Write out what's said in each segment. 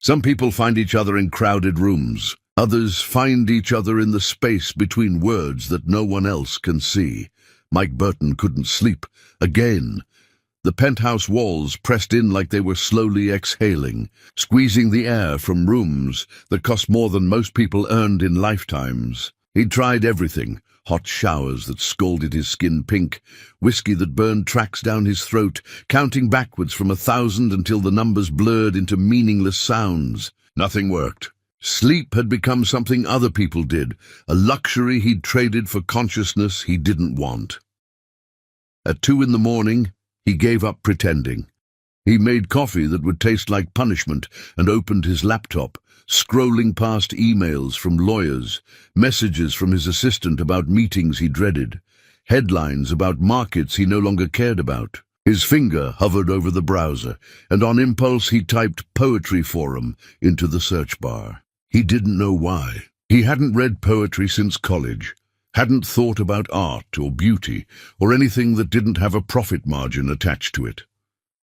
Some people find each other in crowded rooms. Others find each other in the space between words that no one else can see. Mike Burton couldn't sleep. Again. The penthouse walls pressed in like they were slowly exhaling, squeezing the air from rooms that cost more than most people earned in lifetimes. He'd tried everything. Hot showers that scalded his skin pink, whiskey that burned tracks down his throat, counting backwards from 1,000 until the numbers blurred into meaningless sounds. Nothing worked. Sleep had become something other people did, a luxury he'd traded for consciousness he didn't want. At 2 in the morning, he gave up pretending. He made coffee that would taste like punishment and opened his laptop, scrolling past emails from lawyers, messages from his assistant about meetings he dreaded, headlines about markets he no longer cared about. His finger hovered over the browser, and on impulse he typed "Poetry Forum" into the search bar. He didn't know why. He hadn't read poetry since college, hadn't thought about art or beauty, or anything that didn't have a profit margin attached to it.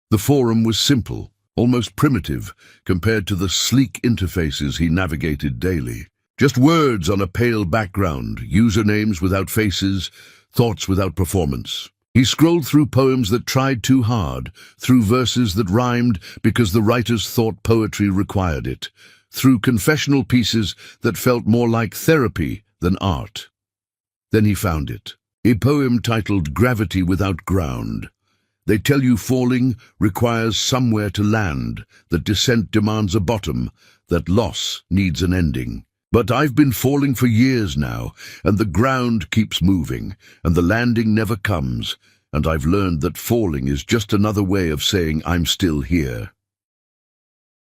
The forum was simple, almost primitive, compared to the sleek interfaces he navigated daily. Just words on a pale background, usernames without faces, thoughts without performance. He scrolled through poems that tried too hard, through verses that rhymed because the writers thought poetry required it, through confessional pieces that felt more like therapy than art. Then he found it, a poem titled "Gravity Without Ground." They tell you falling requires somewhere to land, that descent demands a bottom, that loss needs an ending. But I've been falling for years now, and the ground keeps moving, and the landing never comes, and I've learned that falling is just another way of saying I'm still here.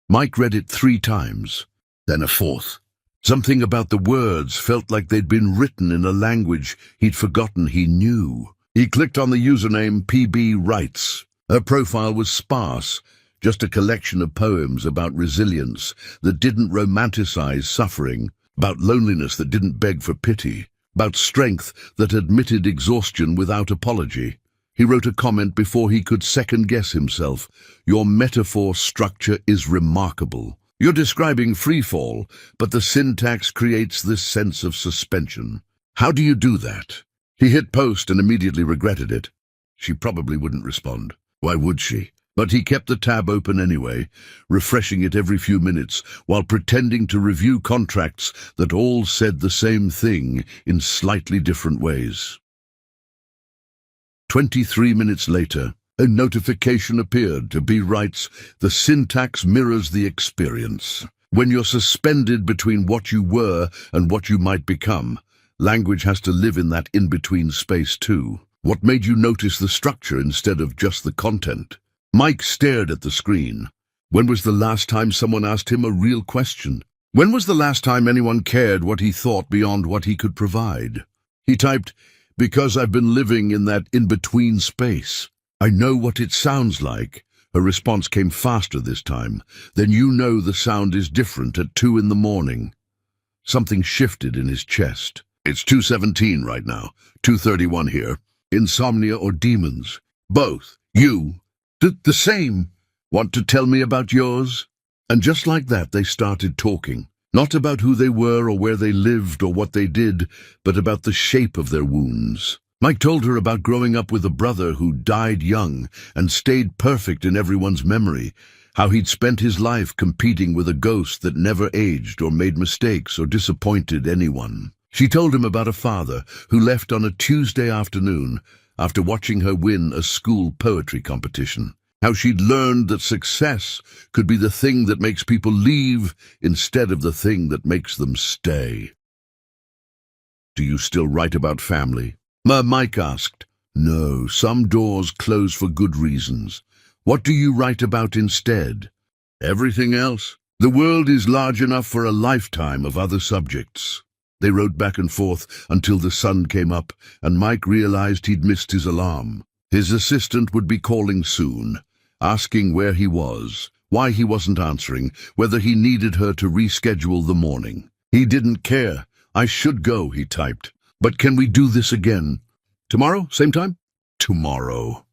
Mike read it 3 times, then a 4th. Something about the words felt like they'd been written in a language he'd forgotten he knew. He clicked on the username PB Writes. Her profile was sparse, just a collection of poems about resilience that didn't romanticize suffering, about loneliness that didn't beg for pity, about strength that admitted exhaustion without apology. He wrote a comment before he could second-guess himself. "Your metaphor structure is remarkable. You're describing freefall, but the syntax creates this sense of suspension. How do you do that?" He hit post and immediately regretted it. She probably wouldn't respond. Why would she? But he kept the tab open anyway, refreshing it every few minutes, while pretending to review contracts that all said the same thing in slightly different ways. 23 minutes later, a notification appeared. To be Writes, the syntax mirrors the experience. When you're suspended between what you were and what you might become, language has to live in that in-between space too. What made you notice the structure instead of just the content? Mike stared at the screen. When was the last time someone asked him a real question? When was the last time anyone cared what he thought beyond what he could provide? He typed, "Because I've been living in that in-between space. I know what it sounds like." Her response came faster this time. "Then you know the sound is different at 2 in the morning." Something shifted in his chest. "It's 2:17 right now, 2:31 here. Insomnia or demons?" "Both. You?" The same. "Want to tell me about yours?" And just like that, they started talking. Not about who they were or where they lived or what they did, but about the shape of their wounds. Mike told her about growing up with a brother who died young and stayed perfect in everyone's memory, how he'd spent his life competing with a ghost that never aged or made mistakes or disappointed anyone. She told him about a father who left on a Tuesday afternoon after watching her win a school poetry competition, how she'd learned that success could be the thing that makes people leave instead of the thing that makes them stay. "Do you still write about family?" Mike asked. "No, some doors close for good reasons. What do you write about instead?" "Everything else. The world is large enough for a lifetime of other subjects." They rode back and forth until the sun came up, and Mike realized he'd missed his alarm. His assistant would be calling soon, asking where he was, why he wasn't answering, whether he needed her to reschedule the morning. He didn't care. "I should go," he typed. "But can we do this again? Tomorrow, same time?" "Tomorrow."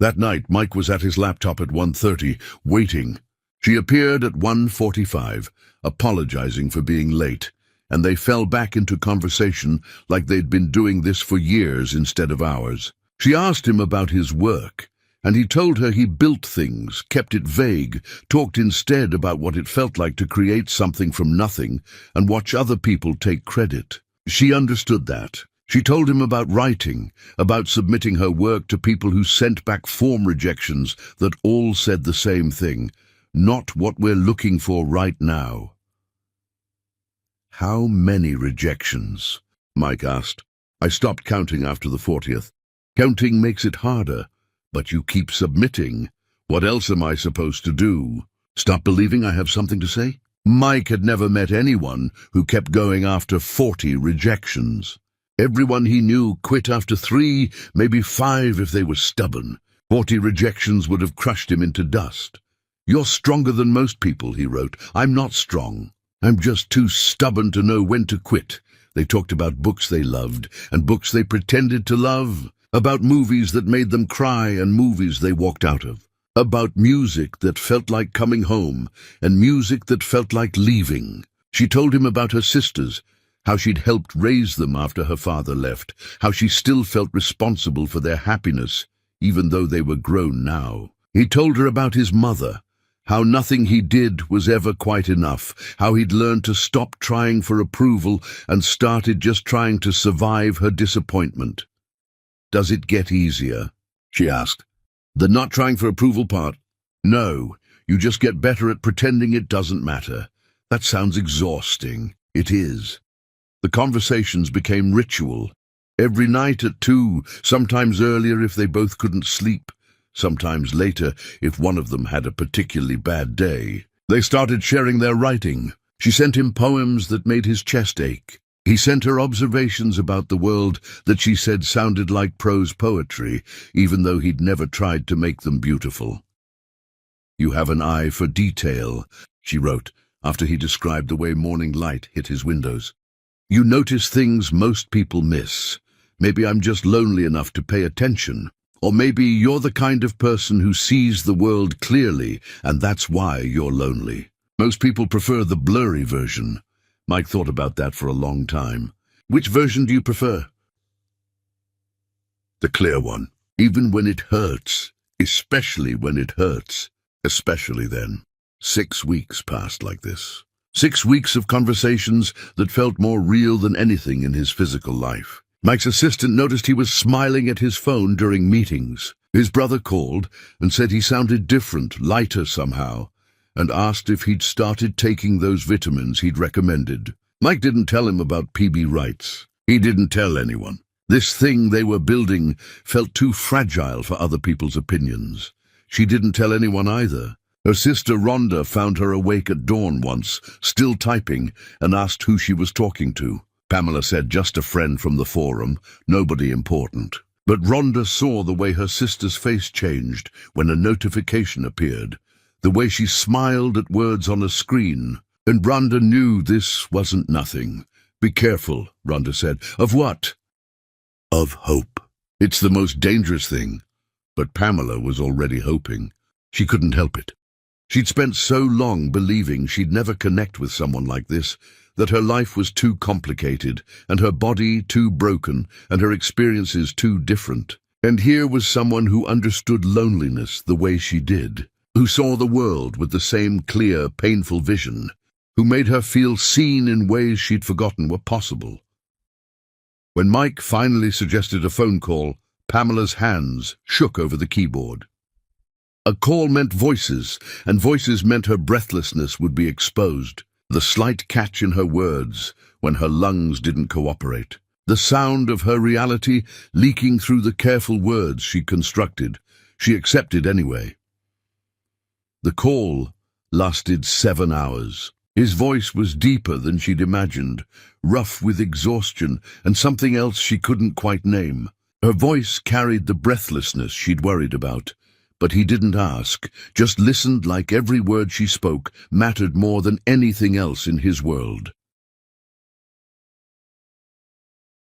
That night, Mike was at his laptop at 1:30, waiting. She appeared at 1:45, apologizing for being late, and they fell back into conversation like they'd been doing this for years instead of hours. She asked him about his work, and he told her he built things, kept it vague, talked instead about what it felt like to create something from nothing and watch other people take credit. She understood that. She told him about writing, about submitting her work to people who sent back form rejections that all said the same thing, "Not what we're looking for right now." "How many rejections?" Mike asked. "I stopped counting after the 40th. Counting makes it harder. But you keep submitting. What else am I supposed to do? Stop believing I have something to say?" Mike had never met anyone who kept going after 40 rejections. Everyone he knew quit after 3, maybe 5 if they were stubborn. 40 rejections would have crushed him into dust. "You're stronger than most people," he wrote. "I'm not strong. I'm just too stubborn to know when to quit." They talked about books they loved and books they pretended to love, about movies that made them cry and movies they walked out of, about music that felt like coming home and music that felt like leaving. She told him about her sisters, how she'd helped raise them after her father left, how she still felt responsible for their happiness, even though they were grown now. He told her about his mother, how nothing he did was ever quite enough, how he'd learned to stop trying for approval and started just trying to survive her disappointment. "Does it get easier?" she asked. "The not trying for approval part?" "No, you just get better at pretending it doesn't matter." "That sounds exhausting." "It is." The conversations became ritual. Every night at 2, sometimes earlier if they both couldn't sleep, sometimes later if one of them had a particularly bad day. They started sharing their writing. She sent him poems that made his chest ache. He sent her observations about the world that she said sounded like prose poetry, even though he'd never tried to make them beautiful. "You have an eye for detail," she wrote, after he described the way morning light hit his windows. "You notice things most people miss. Maybe I'm just lonely enough to pay attention. Or maybe you're the kind of person who sees the world clearly, and that's why you're lonely. Most people prefer the blurry version." Mike thought about that for a long time. "Which version do you prefer?" "The clear one. Even when it hurts. Especially when it hurts. Especially then." 6 weeks passed like this. 6 weeks of conversations that felt more real than anything in his physical life. Mike's assistant noticed he was smiling at his phone during meetings. His brother called and said he sounded different, lighter somehow, and asked if he'd started taking those vitamins he'd recommended. Mike didn't tell him about PB rights. He didn't tell anyone. This thing they were building felt too fragile for other people's opinions. She didn't tell anyone either. Her sister Rhonda found her awake at dawn once, still typing, and asked who she was talking to. Pamela said just a friend from the forum, nobody important. But Rhonda saw the way her sister's face changed when a notification appeared, the way she smiled at words on a screen, and Rhonda knew this wasn't nothing. "Be careful," Rhonda said. "Of what?" "Of hope. It's the most dangerous thing." But Pamela was already hoping. She couldn't help it. She'd spent so long believing she'd never connect with someone like this, that her life was too complicated, and her body too broken, and her experiences too different. And here was someone who understood loneliness the way she did, who saw the world with the same clear, painful vision, who made her feel seen in ways she'd forgotten were possible. When Mike finally suggested a phone call, Pamela's hands shook over the keyboard. A call meant voices, and voices meant her breathlessness would be exposed. The slight catch in her words when her lungs didn't cooperate. The sound of her reality leaking through the careful words she constructed. She accepted anyway. The call lasted 7 hours. His voice was deeper than she'd imagined, rough with exhaustion and something else she couldn't quite name. Her voice carried the breathlessness she'd worried about. But he didn't ask, just listened like every word she spoke mattered more than anything else in his world.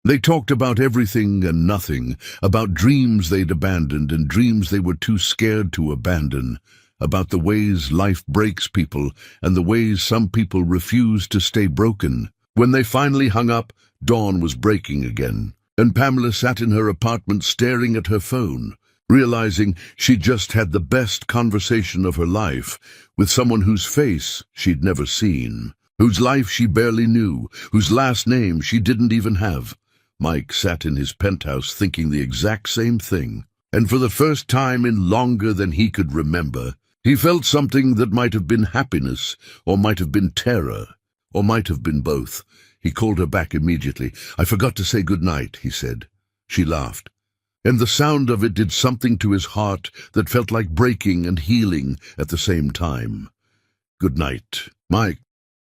They talked about everything and nothing, about dreams they'd abandoned and dreams they were too scared to abandon, about the ways life breaks people and the ways some people refuse to stay broken. When they finally hung up, dawn was breaking again, and Pamela sat in her apartment staring at her phone, realizing she'd just had the best conversation of her life with someone whose face she'd never seen, whose life she barely knew, whose last name she didn't even have. Mike sat in his penthouse thinking the exact same thing, and for the first time in longer than he could remember, he felt something that might have been happiness, or might have been terror, or might have been both. He called her back immediately. "I forgot to say good night," he said. She laughed, and the sound of it did something to his heart that felt like breaking and healing at the same time. "Good night, Mike."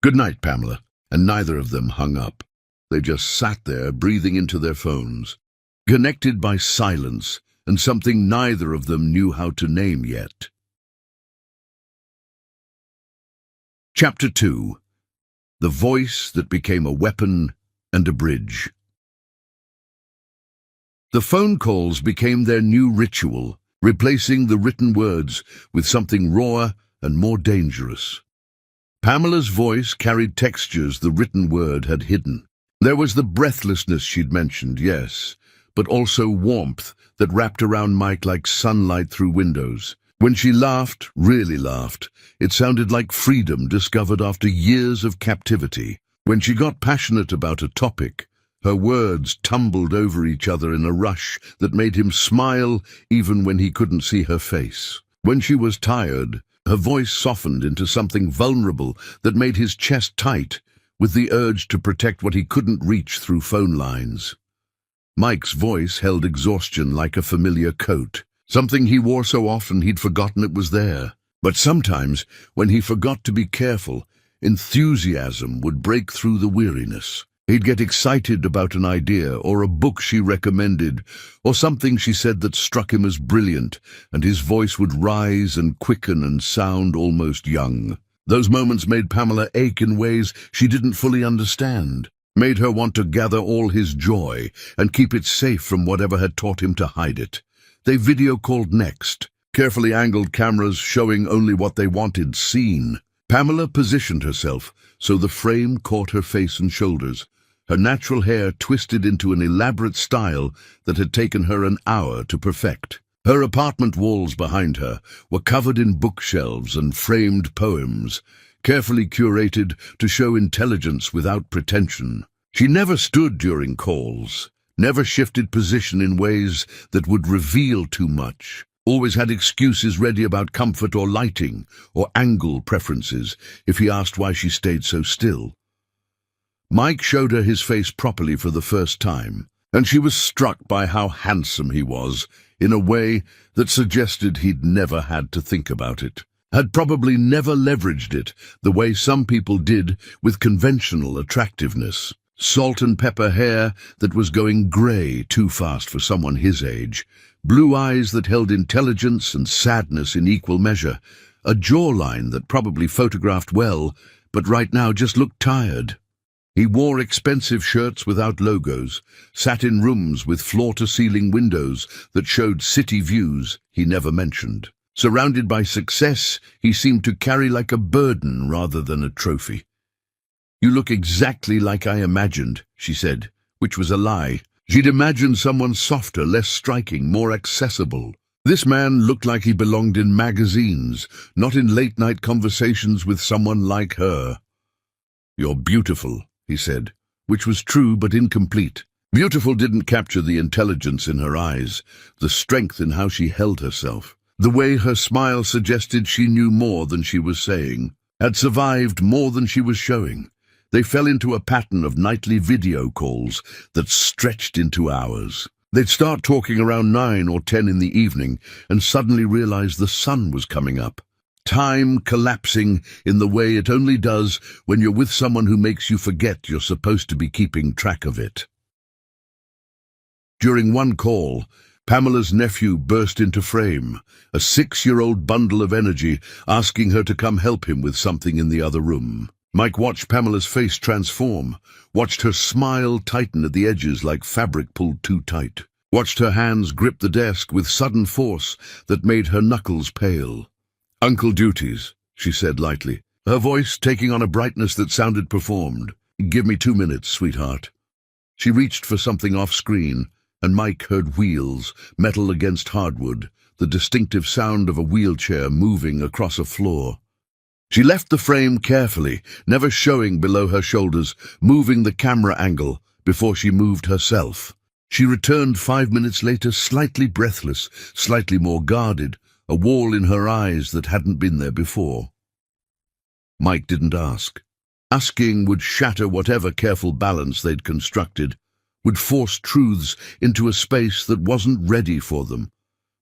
"Good night, Pamela." And neither of them hung up. They just sat there, breathing into their phones, connected by silence and something neither of them knew how to name yet. Chapter 2. The Voice That Became a Weapon and a Bridge. The phone calls became their new ritual, replacing the written words with something rawer and more dangerous. Pamela's voice carried textures the written word had hidden. There was the breathlessness she'd mentioned, yes, but also warmth that wrapped around Mike like sunlight through windows. When she laughed, really laughed, it sounded like freedom discovered after years of captivity. When she got passionate about a topic, her words tumbled over each other in a rush that made him smile even when he couldn't see her face. When she was tired, her voice softened into something vulnerable that made his chest tight, with the urge to protect what he couldn't reach through phone lines. Mike's voice held exhaustion like a familiar coat, something he wore so often he'd forgotten it was there. But sometimes, when he forgot to be careful, enthusiasm would break through the weariness. He'd get excited about an idea, or a book she recommended, or something she said that struck him as brilliant, and his voice would rise and quicken and sound almost young. Those moments made Pamela ache in ways she didn't fully understand, made her want to gather all his joy and keep it safe from whatever had taught him to hide it. They video-called next, carefully angled cameras showing only what they wanted seen. Pamela positioned herself so the frame caught her face and shoulders, her natural hair twisted into an elaborate style that had taken her an hour to perfect. Her apartment walls behind her were covered in bookshelves and framed poems, carefully curated to show intelligence without pretension. She never stood during calls, never shifted position in ways that would reveal too much, always had excuses ready about comfort or lighting or angle preferences if he asked why she stayed so still. Mike showed her his face properly for the first time, and she was struck by how handsome he was in a way that suggested he'd never had to think about it, had probably never leveraged it the way some people did with conventional attractiveness. Salt and pepper hair that was going grey too fast for someone his age, blue eyes that held intelligence and sadness in equal measure, a jawline that probably photographed well, but right now just looked tired. He wore expensive shirts without logos, sat in rooms with floor-to-ceiling windows that showed city views he never mentioned. Surrounded by success, he seemed to carry like a burden rather than a trophy. "You look exactly like I imagined," she said, which was a lie. She'd imagined someone softer, less striking, more accessible. This man looked like he belonged in magazines, not in late-night conversations with someone like her. "You're beautiful," he said, which was true but incomplete. Beautiful didn't capture the intelligence in her eyes, the strength in how she held herself. The way her smile suggested she knew more than she was saying, had survived more than she was showing. They fell into a pattern of nightly video calls that stretched into hours. They'd start talking around 9 or 10 in the evening and suddenly realize the sun was coming up. Time collapsing in the way it only does when you're with someone who makes you forget you're supposed to be keeping track of it. During one call, Pamela's nephew burst into frame, a 6-year-old bundle of energy, asking her to come help him with something in the other room. Mike watched Pamela's face transform, watched her smile tighten at the edges like fabric pulled too tight, watched her hands grip the desk with sudden force that made her knuckles pale. "Uncle duties," she said lightly, her voice taking on a brightness that sounded performed. "Give me 2 minutes, sweetheart." She reached for something off-screen, and Mike heard wheels, metal against hardwood, the distinctive sound of a wheelchair moving across a floor. She left the frame carefully, never showing below her shoulders, moving the camera angle before she moved herself. She returned 5 minutes later, slightly breathless, slightly more guarded, a wall in her eyes that hadn't been there before. Mike didn't ask. Asking would shatter whatever careful balance they'd constructed, would force truths into a space that wasn't ready for them,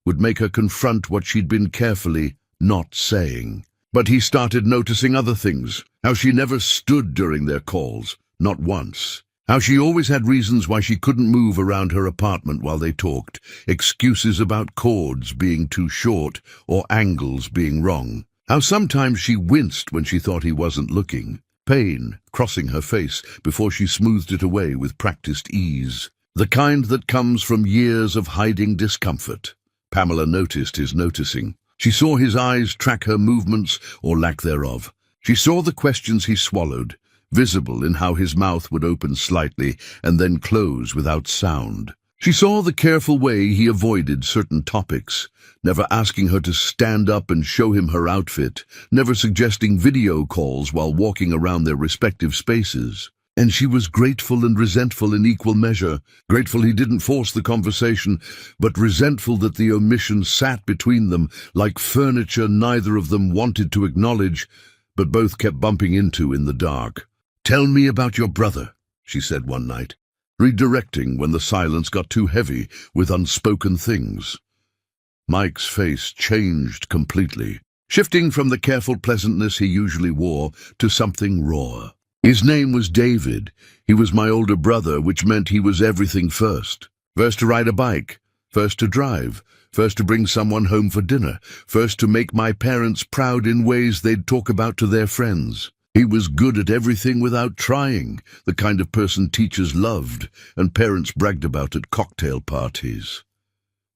would make her confront what she'd been carefully not saying. But he started noticing other things, how she never stood during their calls, not once. How she always had reasons why she couldn't move around her apartment while they talked, excuses about cords being too short or angles being wrong. How sometimes she winced when she thought he wasn't looking, pain crossing her face before she smoothed it away with practiced ease. The kind that comes from years of hiding discomfort. Pamela noticed his noticing. She saw his eyes track her movements or lack thereof. She saw the questions he swallowed, visible in how his mouth would open slightly and then close without sound. She saw the careful way he avoided certain topics, never asking her to stand up and show him her outfit, never suggesting video calls while walking around their respective spaces. And she was grateful and resentful in equal measure, grateful he didn't force the conversation, but resentful that the omission sat between them like furniture neither of them wanted to acknowledge, but both kept bumping into in the dark. "Tell me about your brother," she said one night, redirecting when the silence got too heavy with unspoken things. Mike's face changed completely, shifting from the careful pleasantness he usually wore to something raw. His name was David. He was my older brother, which meant he was everything first. First to ride a bike, first to drive, first to bring someone home for dinner, first to make my parents proud in ways they'd talk about to their friends. He was good at everything without trying, the kind of person teachers loved and parents bragged about at cocktail parties.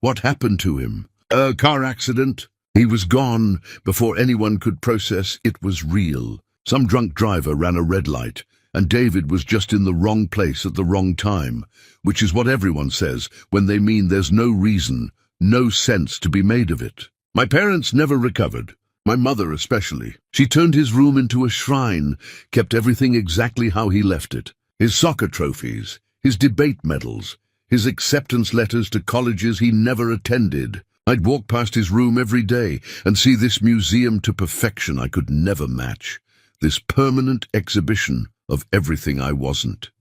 What happened to him? A car accident? He was gone before anyone could process it was real. Some drunk driver ran a red light, and David was just in the wrong place at the wrong time, which is what everyone says when they mean there's no reason, no sense to be made of it. My parents never recovered. My mother especially. She turned his room into a shrine, kept everything exactly how he left it. His soccer trophies, his debate medals, his acceptance letters to colleges he never attended. I'd walk past his room every day and see this museum to perfection I could never match. This permanent exhibition of everything I wasn't.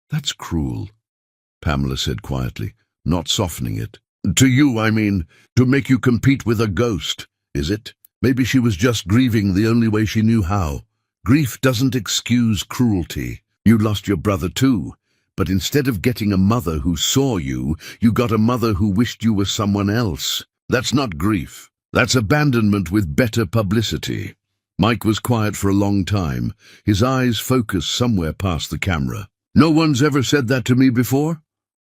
"That's cruel," Pamela said quietly, not softening it. "To you, I mean, to make you compete with a ghost, is it?" Maybe she was just grieving the only way she knew how. Grief doesn't excuse cruelty. You lost your brother too, but instead of getting a mother who saw you, you got a mother who wished you were someone else. That's not grief. That's abandonment with better publicity. Mike was quiet for a long time, his eyes focused somewhere past the camera. "No one's ever said that to me before?"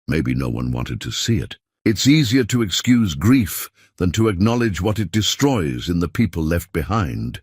Maybe no one wanted to see it. It's easier to excuse grief than to acknowledge what it destroys in the people left behind.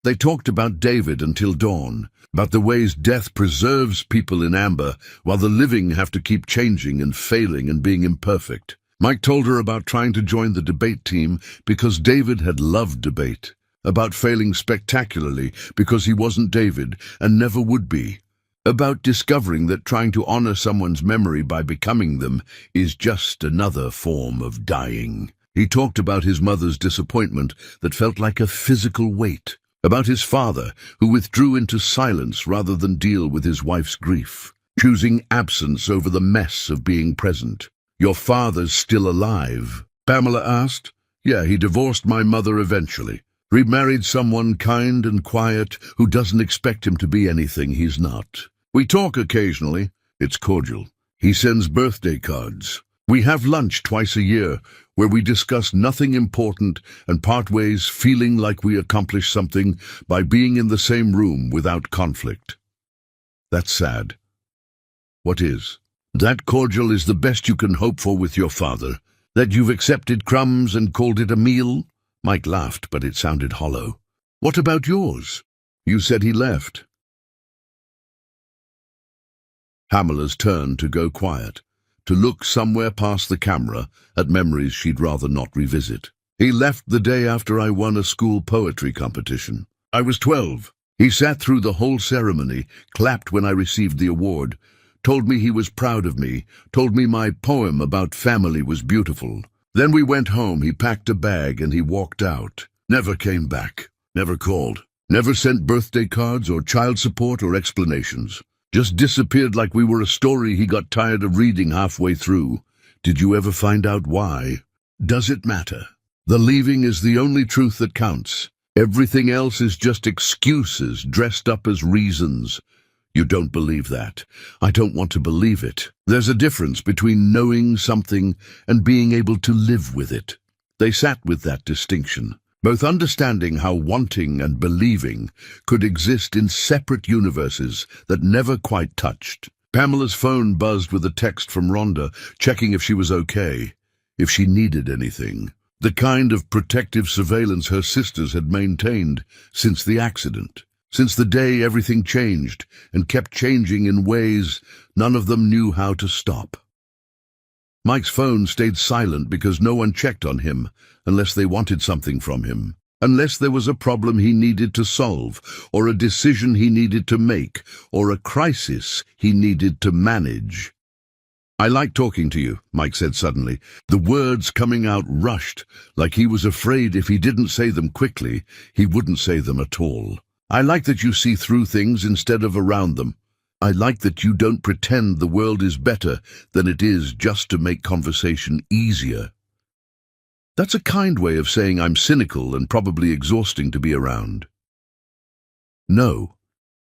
They talked about David until dawn, about the ways death preserves people in amber while the living have to keep changing and failing and being imperfect. Mike told her about trying to join the debate team because David had loved debate, about failing spectacularly because he wasn't David and never would be, about discovering that trying to honor someone's memory by becoming them is just another form of dying. He talked about his mother's disappointment that felt like a physical weight, about his father who withdrew into silence rather than deal with his wife's grief, choosing absence over the mess of being present. "Your father's still alive?" Pamela asked. "Yeah, he divorced my mother eventually. Remarried someone kind and quiet who doesn't expect him to be anything he's not. We talk occasionally. It's cordial. He sends birthday cards. We have lunch twice a year where we discuss nothing important and part ways feeling like we accomplished something by being in the same room without conflict." "That's sad." "What is?" "That cordial is the best you can hope for with your father. That you've accepted crumbs and called it a meal? Mike laughed, but it sounded hollow. What about yours? You said he left. Pamela's turn to go quiet, to look somewhere past the camera at memories she'd rather not revisit. He left the day after I won a school poetry competition. I was 12. He sat through the whole ceremony, clapped when I received the award, told me he was proud of me, told me my poem about family was beautiful. Then we went home, he packed a bag and he walked out. Never came back, never called, never sent birthday cards or child support or explanations. Just disappeared like we were a story he got tired of reading halfway through. Did you ever find out why? Does it matter? The leaving is the only truth that counts. Everything else is just excuses dressed up as reasons. You don't believe that. I don't want to believe it. There's a difference between knowing something and being able to live with it. They sat with that distinction, both understanding how wanting and believing could exist in separate universes that never quite touched. Pamela's phone buzzed with a text from Rhonda, checking if she was okay, if she needed anything. The kind of protective surveillance her sisters had maintained since the accident. Since the day everything changed, and kept changing in ways none of them knew how to stop. Mike's phone stayed silent because no one checked on him unless they wanted something from him, unless there was a problem he needed to solve, or a decision he needed to make, or a crisis he needed to manage. I like talking to you, Mike said suddenly, the words coming out rushed, like he was afraid if he didn't say them quickly, he wouldn't say them at all. I like that you see through things instead of around them. I like that you don't pretend the world is better than it is just to make conversation easier. That's a kind way of saying I'm cynical and probably exhausting to be around. No,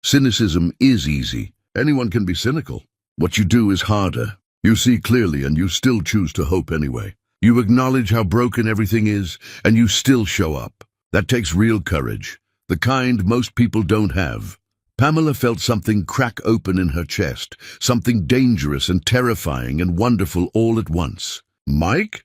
cynicism is easy. Anyone can be cynical. What you do is harder. You see clearly and you still choose to hope anyway. You acknowledge how broken everything is and you still show up. That takes real courage. The kind most people don't have. Pamela felt something crack open in her chest, something dangerous and terrifying and wonderful all at once. Mike?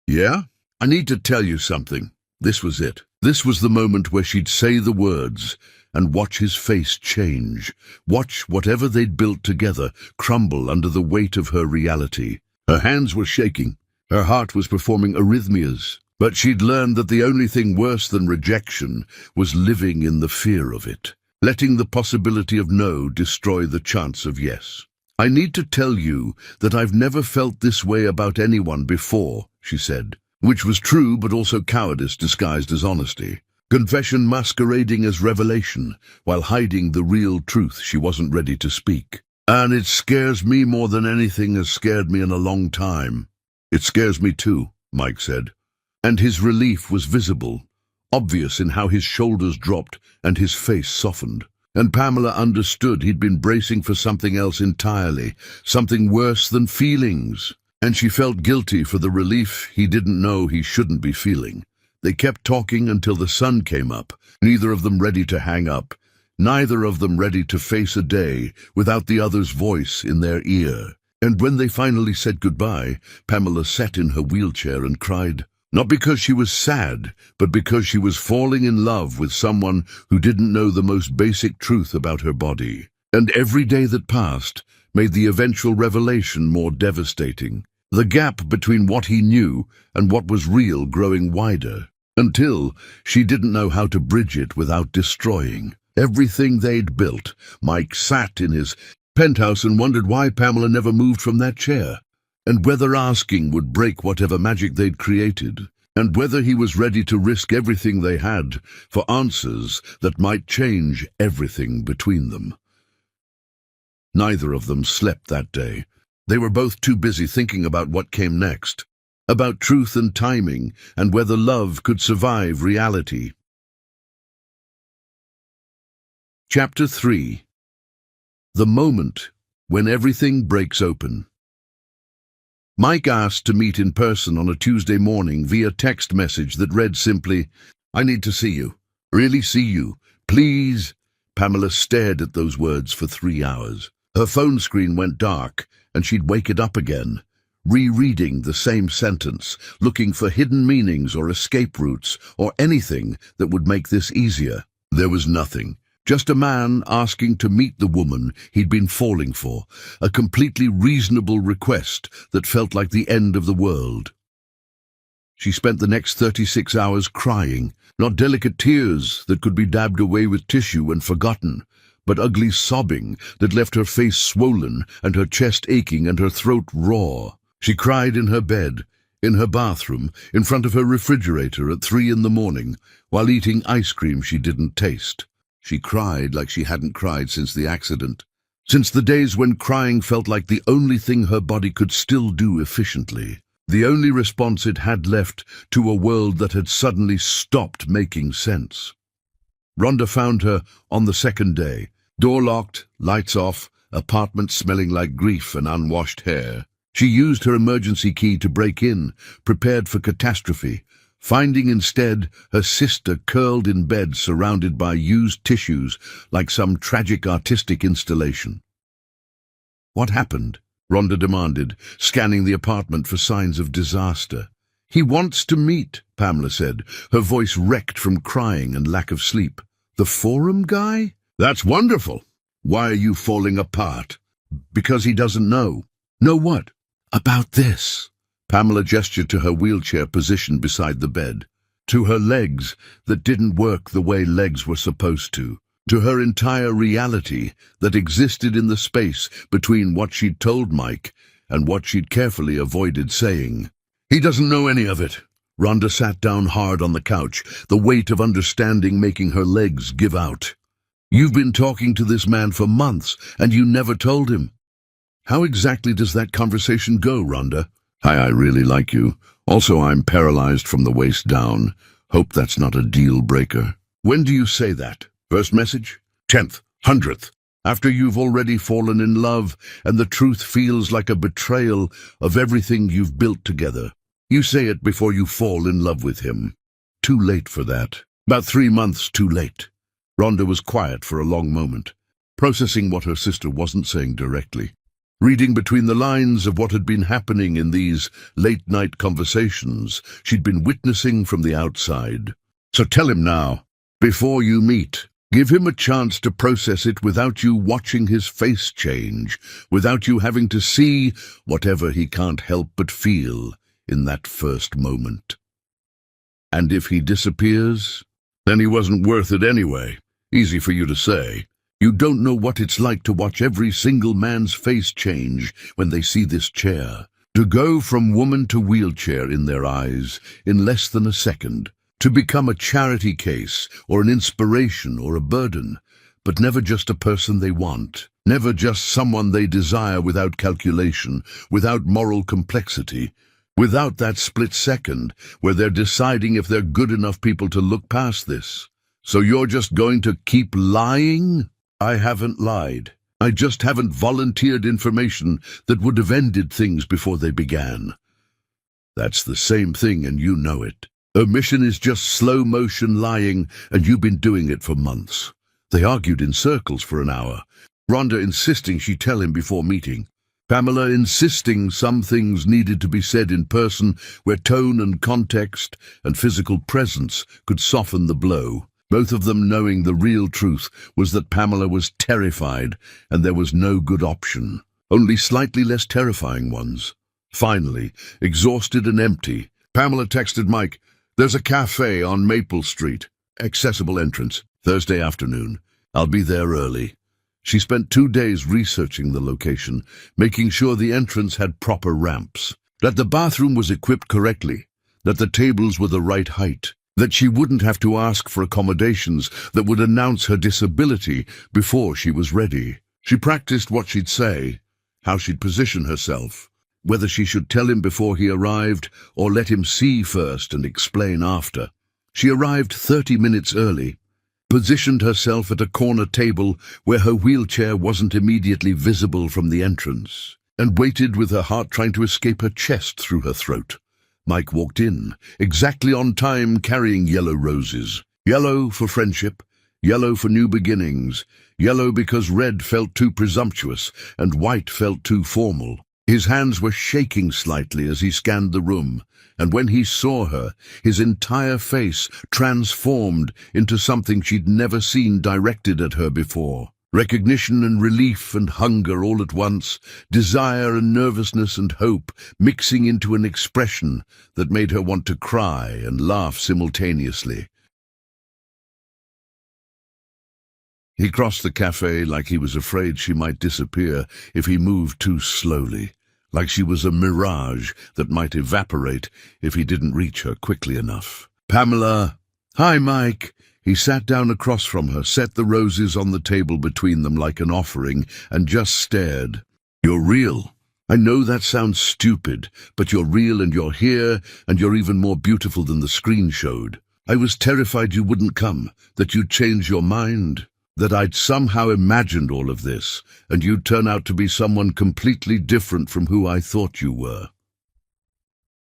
Yeah? I need to tell you something. This was it. This was the moment where she'd say the words and watch his face change. Watch whatever they'd built together crumble under the weight of her reality. Her hands were shaking. Her heart was performing arrhythmias. But she'd learned that the only thing worse than rejection was living in the fear of it, letting the possibility of no destroy the chance of yes. I need to tell you that I've never felt this way about anyone before, she said, which was true but also cowardice disguised as honesty. Confession masquerading as revelation, while hiding the real truth she wasn't ready to speak. And it scares me more than anything has scared me in a long time. It scares me too, Mike said. And his relief was visible, obvious in how his shoulders dropped and his face softened. And Pamela understood he'd been bracing for something else entirely, something worse than feelings. And she felt guilty for the relief he didn't know he shouldn't be feeling. They kept talking until the sun came up, neither of them ready to hang up, neither of them ready to face a day without the other's voice in their ear. And when they finally said goodbye, Pamela sat in her wheelchair and cried. Not because she was sad, but because she was falling in love with someone who didn't know the most basic truth about her body. And every day that passed made the eventual revelation more devastating. The gap between what he knew and what was real growing wider, until she didn't know how to bridge it without destroying everything they'd built. Mike sat in his penthouse and wondered why Pamela never moved from that chair, and whether asking would break whatever magic they'd created, and whether he was ready to risk everything they had for answers that might change everything between them. Neither of them slept that day. They were both too busy thinking about what came next, about truth and timing, and whether love could survive reality. Chapter 3. The moment when everything breaks open. Mike asked to meet in person on a Tuesday morning via text message that read simply, I need to see you. Really see you. Please. Pamela stared at those words for 3 hours. Her phone screen went dark, and she'd wake it up again, rereading the same sentence, looking for hidden meanings or escape routes or anything that would make this easier. There was nothing. Just a man asking to meet the woman he'd been falling for, a completely reasonable request that felt like the end of the world. She spent the next 36 hours crying, not delicate tears that could be dabbed away with tissue and forgotten, but ugly sobbing that left her face swollen and her chest aching and her throat raw. She cried in her bed, in her bathroom, in front of her refrigerator at 3 in the morning, while eating ice cream she didn't taste. She cried like she hadn't cried since the accident, since the days when crying felt like the only thing her body could still do efficiently, the only response it had left to a world that had suddenly stopped making sense. Rhonda found her on the second day, door locked, lights off, apartment smelling like grief and unwashed hair. She used her emergency key to break in, prepared for catastrophe, finding instead her sister curled in bed surrounded by used tissues like some tragic artistic installation. "What happened?" Rhonda demanded, scanning the apartment for signs of disaster. "He wants to meet," Pamela said, her voice wrecked from crying and lack of sleep. "The forum guy? That's wonderful. Why are you falling apart?" "Because he doesn't know." "Know what?" "About this." Pamela gestured to her wheelchair positioned beside the bed, to her legs that didn't work the way legs were supposed to her entire reality that existed in the space between what she'd told Mike and what she'd carefully avoided saying. "He doesn't know any of it." Rhonda sat down hard on the couch, the weight of understanding making her legs give out. "You've been talking to this man for months, and you never told him." "How exactly does that conversation go, Rhonda?" "Hi, I really like you. Also, I'm paralyzed from the waist down. Hope that's not a deal breaker." "When do you say that? First message? 10th? 100th? After you've already fallen in love and the truth feels like a betrayal of everything you've built together. You say it before you fall in love with him." "Too late for that. About 3 months too late." Rhonda was quiet for a long moment, processing what her sister wasn't saying directly, reading between the lines of what had been happening in these late-night conversations she'd been witnessing from the outside. "So tell him now, before you meet. Give him a chance to process it without you watching his face change, without you having to see whatever he can't help but feel in that first moment. And if he disappears, then he wasn't worth it anyway. Easy for you to say. You don't know what it's like to watch every single man's face change when they see this chair, to go from woman to wheelchair in their eyes in less than a second, to become a charity case or an inspiration or a burden, but never just a person they want, never just someone they desire without calculation, without moral complexity, without that split second where they're deciding if they're good enough people to look past this. So you're just going to keep lying?" "I haven't lied. I just haven't volunteered information that would have ended things before they began." "That's the same thing, and you know it. Omission is just slow-motion lying, and you've been doing it for months." They argued in circles for an hour, Rhonda insisting she tell him before meeting, Pamela insisting some things needed to be said in person where tone and context and physical presence could soften the blow, both of them knowing the real truth was that Pamela was terrified and there was no good option, only slightly less terrifying ones. Finally, exhausted and empty, Pamela texted Mike, "There's a cafe on Maple Street. Accessible entrance. Thursday afternoon. I'll be there early." She spent 2 days researching the location, making sure the entrance had proper ramps, that the bathroom was equipped correctly, that the tables were the right height, that she wouldn't have to ask for accommodations that would announce her disability before she was ready. She practiced what she'd say, how she'd position herself, whether she should tell him before he arrived or let him see first and explain after. She arrived 30 minutes early, positioned herself at a corner table where her wheelchair wasn't immediately visible from the entrance, and waited with her heart trying to escape her chest through her throat. Mike walked in, exactly on time, carrying yellow roses. Yellow for friendship, yellow for new beginnings, yellow because red felt too presumptuous and white felt too formal. His hands were shaking slightly as he scanned the room, and when he saw her, his entire face transformed into something she'd never seen directed at her before. Recognition and relief and hunger all at once, desire and nervousness and hope mixing into an expression that made her want to cry and laugh simultaneously. He crossed the cafe like he was afraid she might disappear if he moved too slowly, like she was a mirage that might evaporate if he didn't reach her quickly enough. "Pamela!" "Hi, Mike." He sat down across from her, set the roses on the table between them like an offering, and just stared. "You're real. I know that sounds stupid, but you're real and you're here, and you're even more beautiful than the screen showed. I was terrified you wouldn't come, that you'd change your mind, that I'd somehow imagined all of this, and you'd turn out to be someone completely different from who I thought you were."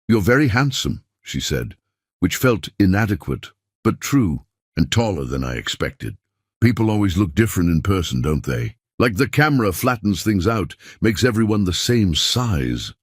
"You're very handsome," she said, which felt inadequate, but true, and taller than I expected. "People always look different in person, don't they? Like the camera flattens things out, makes everyone the same size."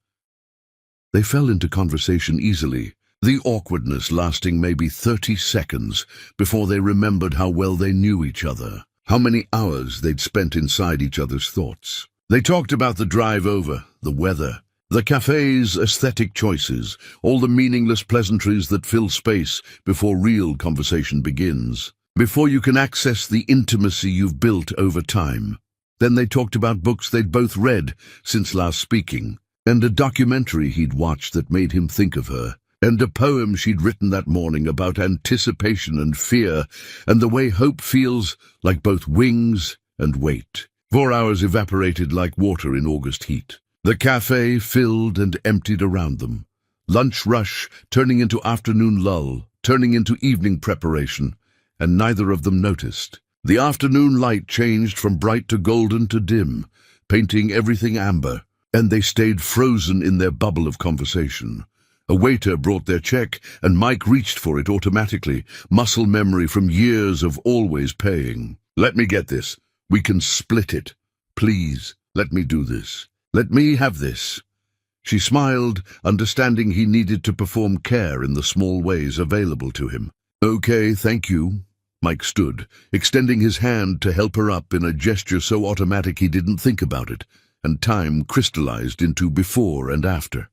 They fell into conversation easily, the awkwardness lasting maybe 30 seconds before they remembered how well they knew each other, how many hours they'd spent inside each other's thoughts. They talked about the drive over, the weather, the cafe's aesthetic choices, all the meaningless pleasantries that fill space before real conversation begins, before you can access the intimacy you've built over time. Then they talked about books they'd both read since last speaking, and a documentary he'd watched that made him think of her, and a poem she'd written that morning about anticipation and fear, and the way hope feels like both wings and weight. 4 hours evaporated like water in August heat. The cafe filled and emptied around them. Lunch rush turning into afternoon lull, turning into evening preparation, and neither of them noticed. The afternoon light changed from bright to golden to dim, painting everything amber, and they stayed frozen in their bubble of conversation. A waiter brought their check, and Mike reached for it automatically, muscle memory from years of always paying. "Let me get this. We can split it. Please, let me do this. Let me have this." She smiled, understanding he needed to perform care in the small ways available to him. "Okay, thank you." Mike stood, extending his hand to help her up in a gesture so automatic he didn't think about it, and time crystallized into before and after.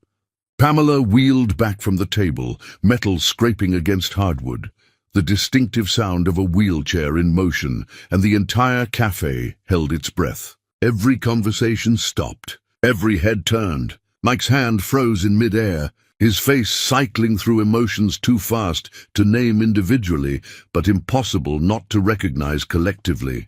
Pamela wheeled back from the table, metal scraping against hardwood, the distinctive sound of a wheelchair in motion, and the entire cafe held its breath. Every conversation stopped. Every head turned. Mike's hand froze in mid-air, his face cycling through emotions too fast to name individually, but impossible not to recognize collectively.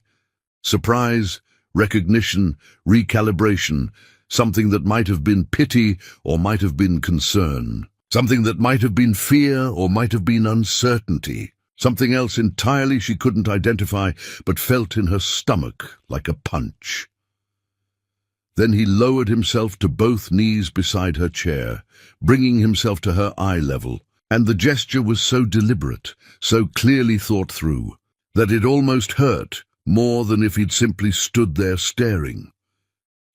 Surprise, recognition, recalibration, something that might have been pity or might have been concern, something that might have been fear or might have been uncertainty, something else entirely she couldn't identify but felt in her stomach like a punch. Then he lowered himself to both knees beside her chair, bringing himself to her eye level, and the gesture was so deliberate, so clearly thought through, that it almost hurt more than if he'd simply stood there staring.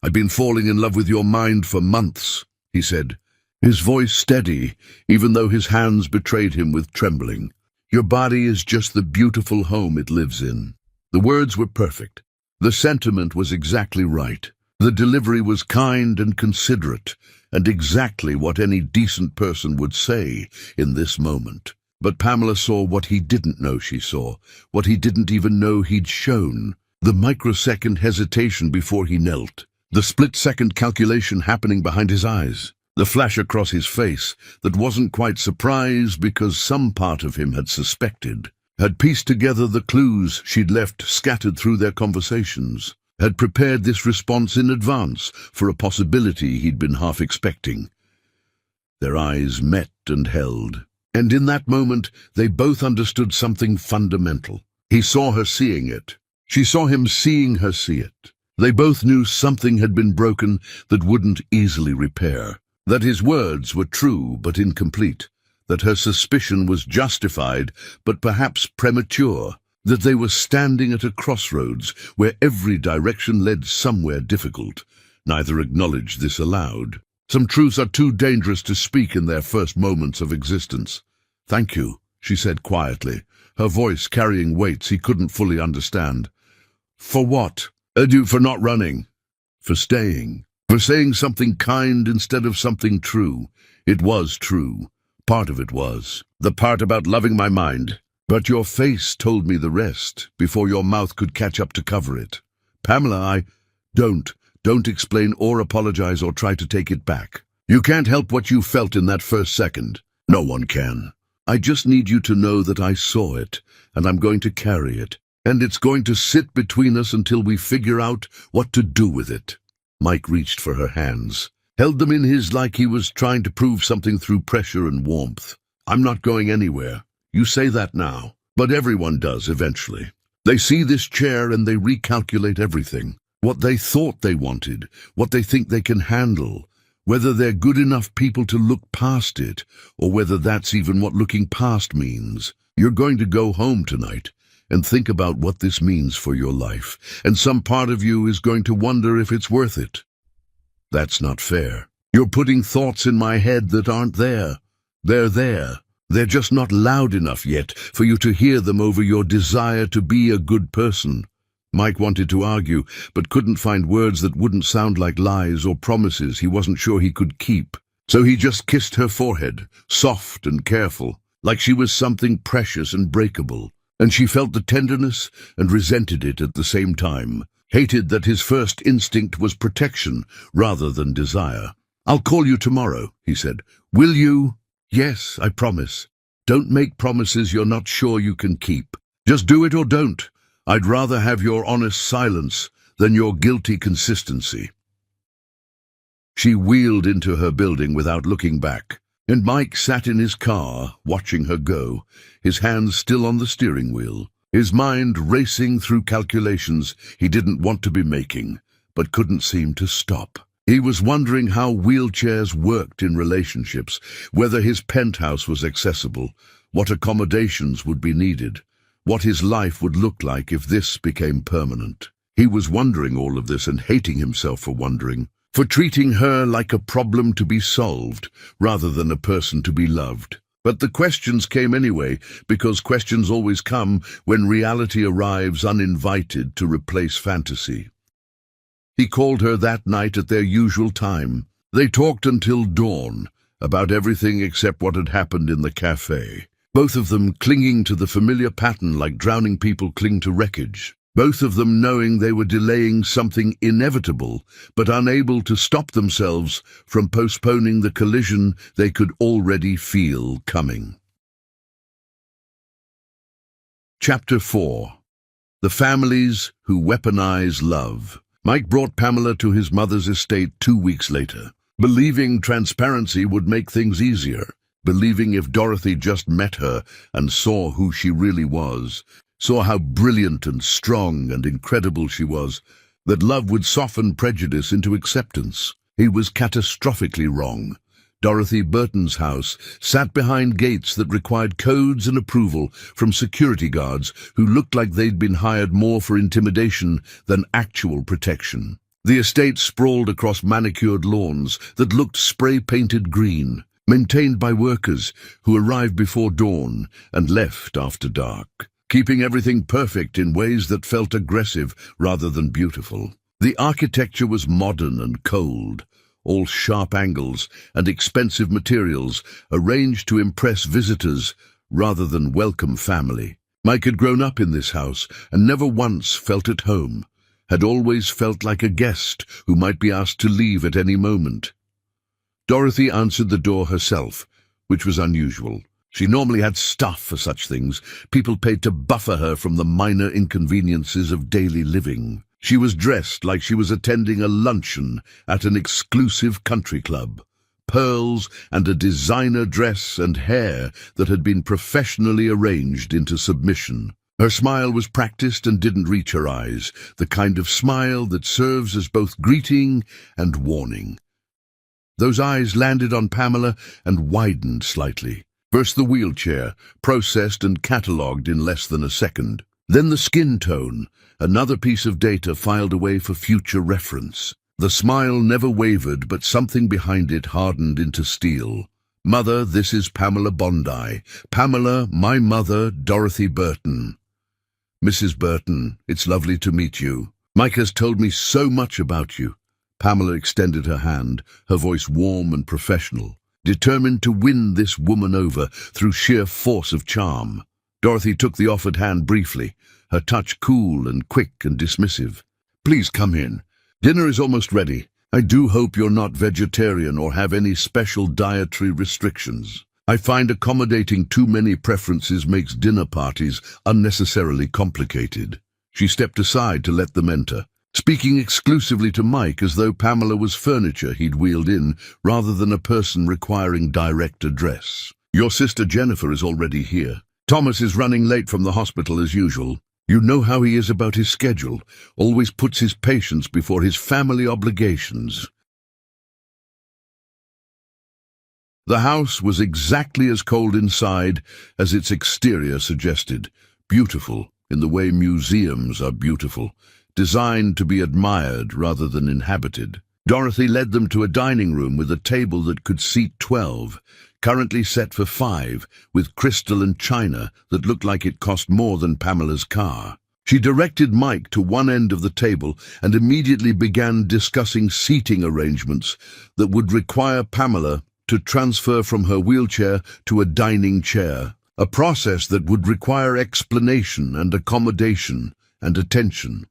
"I've been falling in love with your mind for months," he said, his voice steady, even though his hands betrayed him with trembling. "Your body is just the beautiful home it lives in." The words were perfect. The sentiment was exactly right. The delivery was kind and considerate, and exactly what any decent person would say in this moment. But Pamela saw what he didn't know she saw, what he didn't even know he'd shown. The microsecond hesitation before he knelt, the split-second calculation happening behind his eyes, the flash across his face that wasn't quite surprise because some part of him had suspected, had pieced together the clues she'd left scattered through their conversations, had prepared this response in advance for a possibility he'd been half expecting. Their eyes met and held, and in that moment they both understood something fundamental. He saw her seeing it. She saw him seeing her see it. They both knew something had been broken that wouldn't easily repair, that his words were true but incomplete, that her suspicion was justified but perhaps premature, that they were standing at a crossroads where every direction led somewhere difficult, Neither acknowledged this aloud. Some truths are too dangerous to speak in their first moments of existence. "Thank you," she said quietly, her voice carrying weights he couldn't fully understand. "For what?" "Adieu for not running. For staying. For saying something kind instead of something true. It was true. Part of it was. The part about loving my mind. But your face told me the rest, before your mouth could catch up to cover it. Pamela, Don't explain or apologize or try to take it back. You can't help what you felt in that first second. No one can. I just need you to know that I saw it, and I'm going to carry it. And it's going to sit between us until we figure out what to do with it." Mike reached for her hands, held them in his like he was trying to prove something through pressure and warmth. "I'm not going anywhere. You say that now, but everyone does eventually. They see this chair and they recalculate everything. What they thought they wanted, what they think they can handle, whether they're good enough people to look past it, or whether that's even what looking past means. You're going to go home tonight and think about what this means for your life, and some part of you is going to wonder if it's worth it. That's not fair. You're putting thoughts in my head that aren't there. They're there. They're just not loud enough yet for you to hear them over your desire to be a good person." Mike wanted to argue, but couldn't find words that wouldn't sound like lies or promises he wasn't sure he could keep. So he just kissed her forehead, soft and careful, like she was something precious and breakable. And she felt the tenderness and resented it at the same time, hated that his first instinct was protection rather than desire. "I'll call you tomorrow," he said. "Will you?" "Yes, I promise. Don't make promises you're not sure you can keep. Just do it or don't. I'd rather have your honest silence than your guilty consistency." She wheeled into her building without looking back, and Mike sat in his car, watching her go, his hands still on the steering wheel, his mind racing through calculations he didn't want to be making, but couldn't seem to stop. He was wondering how wheelchairs worked in relationships, whether his penthouse was accessible, what accommodations would be needed, what his life would look like if this became permanent. He was wondering all of this and hating himself for wondering, for treating her like a problem to be solved rather than a person to be loved. But the questions came anyway, because questions always come when reality arrives uninvited to replace fantasy. He called her that night at their usual time. They talked until dawn, about everything except what had happened in the cafe. Both of them clinging to the familiar pattern like drowning people cling to wreckage. Both of them knowing they were delaying something inevitable, but unable to stop themselves from postponing the collision they could already feel coming. Chapter 4. The Families Who Weaponize Love. Mike brought Pamela to his mother's estate 2 weeks later, believing transparency would make things easier, believing if Dorothy just met her and saw who she really was, saw how brilliant and strong and incredible she was, that love would soften prejudice into acceptance. He was catastrophically wrong. Dorothy Burton's house sat behind gates that required codes and approval from security guards who looked like they'd been hired more for intimidation than actual protection. The estate sprawled across manicured lawns that looked spray-painted green, maintained by workers who arrived before dawn and left after dark, keeping everything perfect in ways that felt aggressive rather than beautiful. The architecture was modern and cold, all sharp angles and expensive materials arranged to impress visitors rather than welcome family. Mike had grown up in this house and never once felt at home, had always felt like a guest who might be asked to leave at any moment. Dorothy answered the door herself, which was unusual. She normally had staff for such things, people paid to buffer her from the minor inconveniences of daily living. She was dressed like she was attending a luncheon at an exclusive country club. Pearls and a designer dress and hair that had been professionally arranged into submission. Her smile was practiced and didn't reach her eyes, the kind of smile that serves as both greeting and warning. Those eyes landed on Pamela and widened slightly. First the wheelchair, processed and catalogued in less than a second. Then the skin tone, another piece of data filed away for future reference. The smile never wavered, but something behind it hardened into steel. "Mother, this is Pamela Bondi. Pamela, my mother, Dorothy Burton." "Mrs. Burton, it's lovely to meet you. Mike has told me so much about you." Pamela extended her hand, her voice warm and professional, determined to win this woman over through sheer force of charm. Dorothy took the offered hand briefly, her touch cool and quick and dismissive. "Please come in. Dinner is almost ready. I do hope you're not vegetarian or have any special dietary restrictions. I find accommodating too many preferences makes dinner parties unnecessarily complicated." She stepped aside to let them enter, speaking exclusively to Mike as though Pamela was furniture he'd wheeled in rather than a person requiring direct address. "Your sister Jennifer is already here. Thomas is running late from the hospital as usual. You know how he is about his schedule, always puts his patients before his family obligations." The house was exactly as cold inside as its exterior suggested, beautiful in the way museums are beautiful, designed to be admired rather than inhabited. Dorothy led them to a dining room with a table that could seat 12, currently set for 5, with crystal and china that looked like it cost more than Pamela's car. She directed Mike to one end of the table and immediately began discussing seating arrangements that would require Pamela to transfer from her wheelchair to a dining chair, a process that would require explanation and accommodation and attention.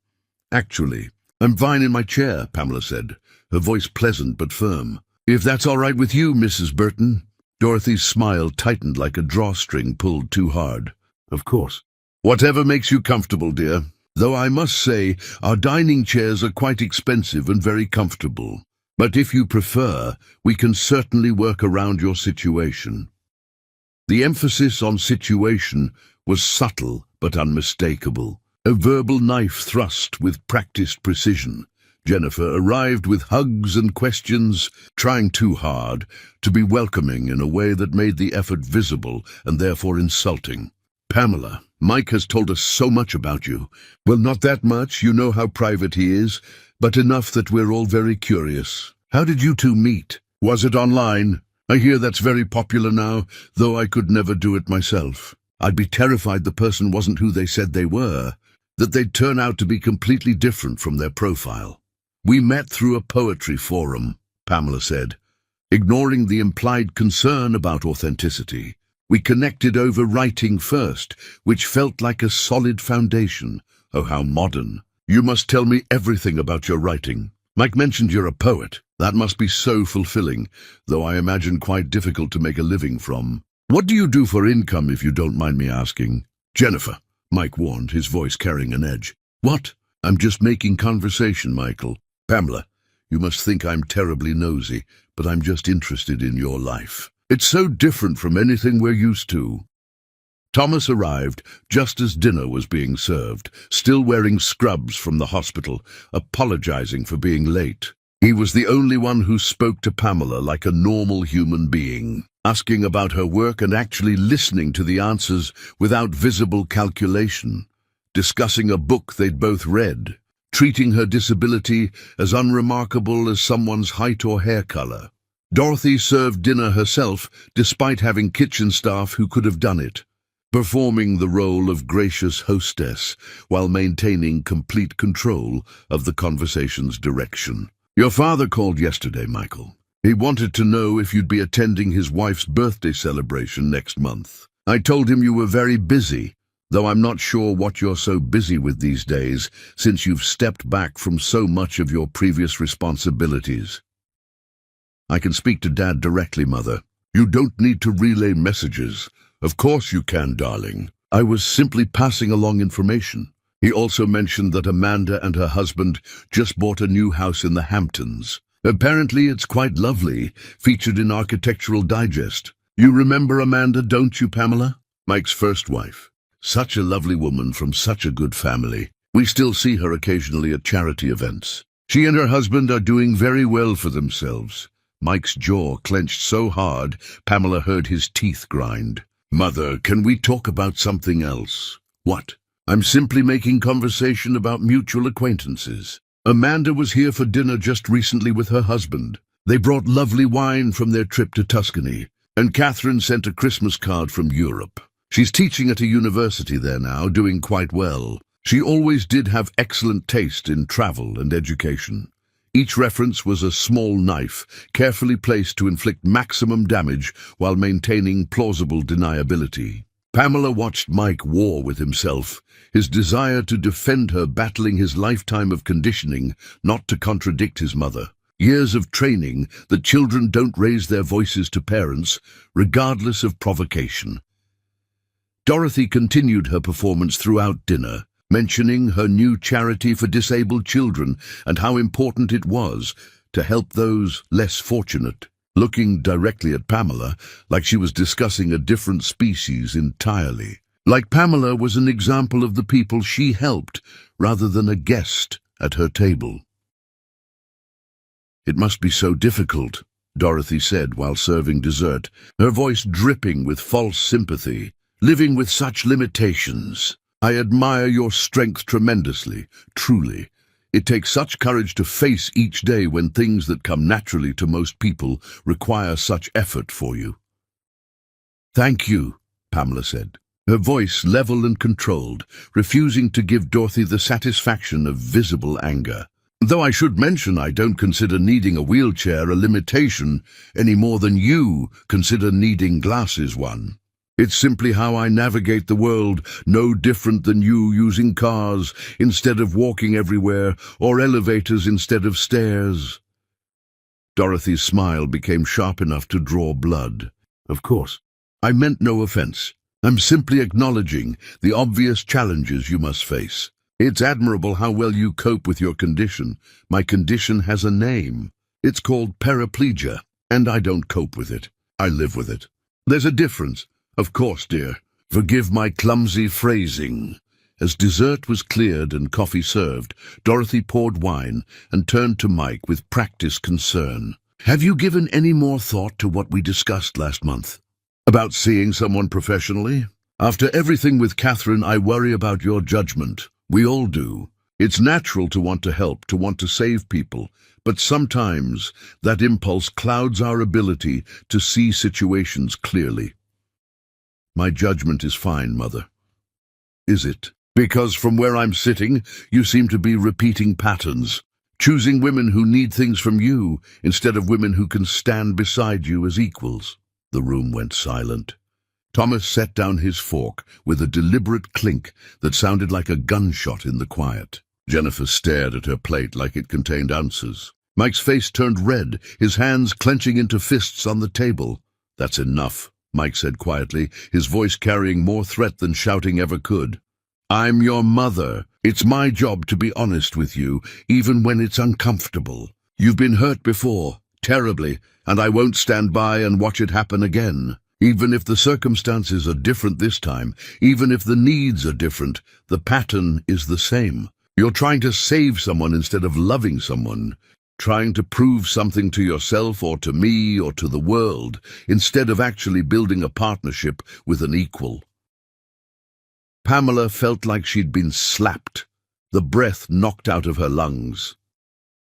"Actually, I'm fine in my chair," Pamela said, her voice pleasant but firm. "If that's all right with you, Mrs. Burton." Dorothy's smile tightened like a drawstring pulled too hard. "Of course. Whatever makes you comfortable, dear. Though I must say, our dining chairs are quite expensive and very comfortable. But if you prefer, we can certainly work around your situation." The emphasis on situation was subtle but unmistakable, a verbal knife thrust with practiced precision. Jennifer arrived with hugs and questions, trying too hard to be welcoming in a way that made the effort visible and therefore insulting. "Pamela, Mike has told us so much about you. Well, not that much, you know how private he is, but enough that we're all very curious. How did you two meet? Was it online? I hear that's very popular now, though I could never do it myself. I'd be terrified the person wasn't who they said they were, that they'd turn out to be completely different from their profile." "We met through a poetry forum," Pamela said, ignoring the implied concern about authenticity. "We connected over writing first, which felt like a solid foundation." "Oh, how modern. You must tell me everything about your writing. Mike mentioned you're a poet. That must be so fulfilling, though I imagine quite difficult to make a living from. What do you do for income, if you don't mind me asking?" "Jennifer," Mike warned, his voice carrying an edge. "What? I'm just making conversation, Michael." "Pamela, you must think I'm terribly nosy, but I'm just interested in your life. It's so different from anything we're used to." Thomas arrived just as dinner was being served, still wearing scrubs from the hospital, apologizing for being late. He was the only one who spoke to Pamela like a normal human being, asking about her work and actually listening to the answers without visible calculation, discussing a book they'd both read, treating her disability as unremarkable as someone's height or hair color. Dorothy served dinner herself, despite having kitchen staff who could have done it, performing the role of gracious hostess while maintaining complete control of the conversation's direction. "Your father called yesterday, Michael. He wanted to know if you'd be attending his wife's birthday celebration next month. I told him you were very busy, though I'm not sure what you're so busy with these days, since you've stepped back from so much of your previous responsibilities." "I can speak to Dad directly, Mother." "You don't need to relay messages." "Of course you can, darling. I was simply passing along information." He also mentioned that Amanda and her husband just bought a new house in the Hamptons. "Apparently it's quite lovely, featured in Architectural Digest. You remember Amanda, don't you, Pamela? Mike's first wife. Such a lovely woman from such a good family. We still see her occasionally at charity events. She and her husband are doing very well for themselves." Mike's jaw clenched so hard, Pamela heard his teeth grind. "Mother, can we talk about something else?" "What?" "I'm simply making conversation about mutual acquaintances." Amanda was here for dinner just recently with her husband. They brought lovely wine from their trip to Tuscany, and Catherine sent a Christmas card from Europe. She's teaching at a university there now, doing quite well. She always did have excellent taste in travel and education. Each reference was a small knife, carefully placed to inflict maximum damage while maintaining plausible deniability. Pamela watched Mike war with himself, his desire to defend her battling his lifetime of conditioning not to contradict his mother. Years of training that children don't raise their voices to parents, regardless of provocation. Dorothy continued her performance throughout dinner, mentioning her new charity for disabled children and how important it was to help those less fortunate, looking directly at Pamela like she was discussing a different species entirely. Like Pamela was an example of the people she helped rather than a guest at her table. "It must be so difficult," Dorothy said while serving dessert, her voice dripping with false sympathy, "living with such limitations. I admire your strength tremendously, truly. It takes such courage to face each day when things that come naturally to most people require such effort for you." "Thank you," Pamela said, her voice level and controlled, refusing to give Dorothy the satisfaction of visible anger. "Though I should mention I don't consider needing a wheelchair a limitation any more than you consider needing glasses one. It's simply how I navigate the world, no different than you using cars instead of walking everywhere, or elevators instead of stairs." Dorothy's smile became sharp enough to draw blood. "Of course. I meant no offense. I'm simply acknowledging the obvious challenges you must face. It's admirable how well you cope with your condition. My condition has a name. It's called paraplegia, and I don't cope with it. I live with it. There's a difference. Of course, dear. Forgive my clumsy phrasing." As dessert was cleared and coffee served, Dorothy poured wine and turned to Mike with practiced concern. "Have you given any more thought to what we discussed last month? About seeing someone professionally? After everything with Catherine, I worry about your judgment. We all do. It's natural to want to help, to want to save people, but sometimes that impulse clouds our ability to see situations clearly." "My judgment is fine, Mother." "Is it? Because from where I'm sitting, you seem to be repeating patterns, choosing women who need things from you instead of women who can stand beside you as equals." The room went silent. Thomas set down his fork with a deliberate clink that sounded like a gunshot in the quiet. Jennifer stared at her plate like it contained ounces. Mike's face turned red, his hands clenching into fists on the table. "That's enough," Mike said quietly, his voice carrying more threat than shouting ever could. "I'm your mother. It's my job to be honest with you, even when it's uncomfortable. You've been hurt before, terribly, and I won't stand by and watch it happen again. Even if the circumstances are different this time, even if the needs are different, the pattern is the same. You're trying to save someone instead of loving someone, trying to prove something to yourself or to me or to the world, instead of actually building a partnership with an equal." Pamela felt like she'd been slapped, the breath knocked out of her lungs.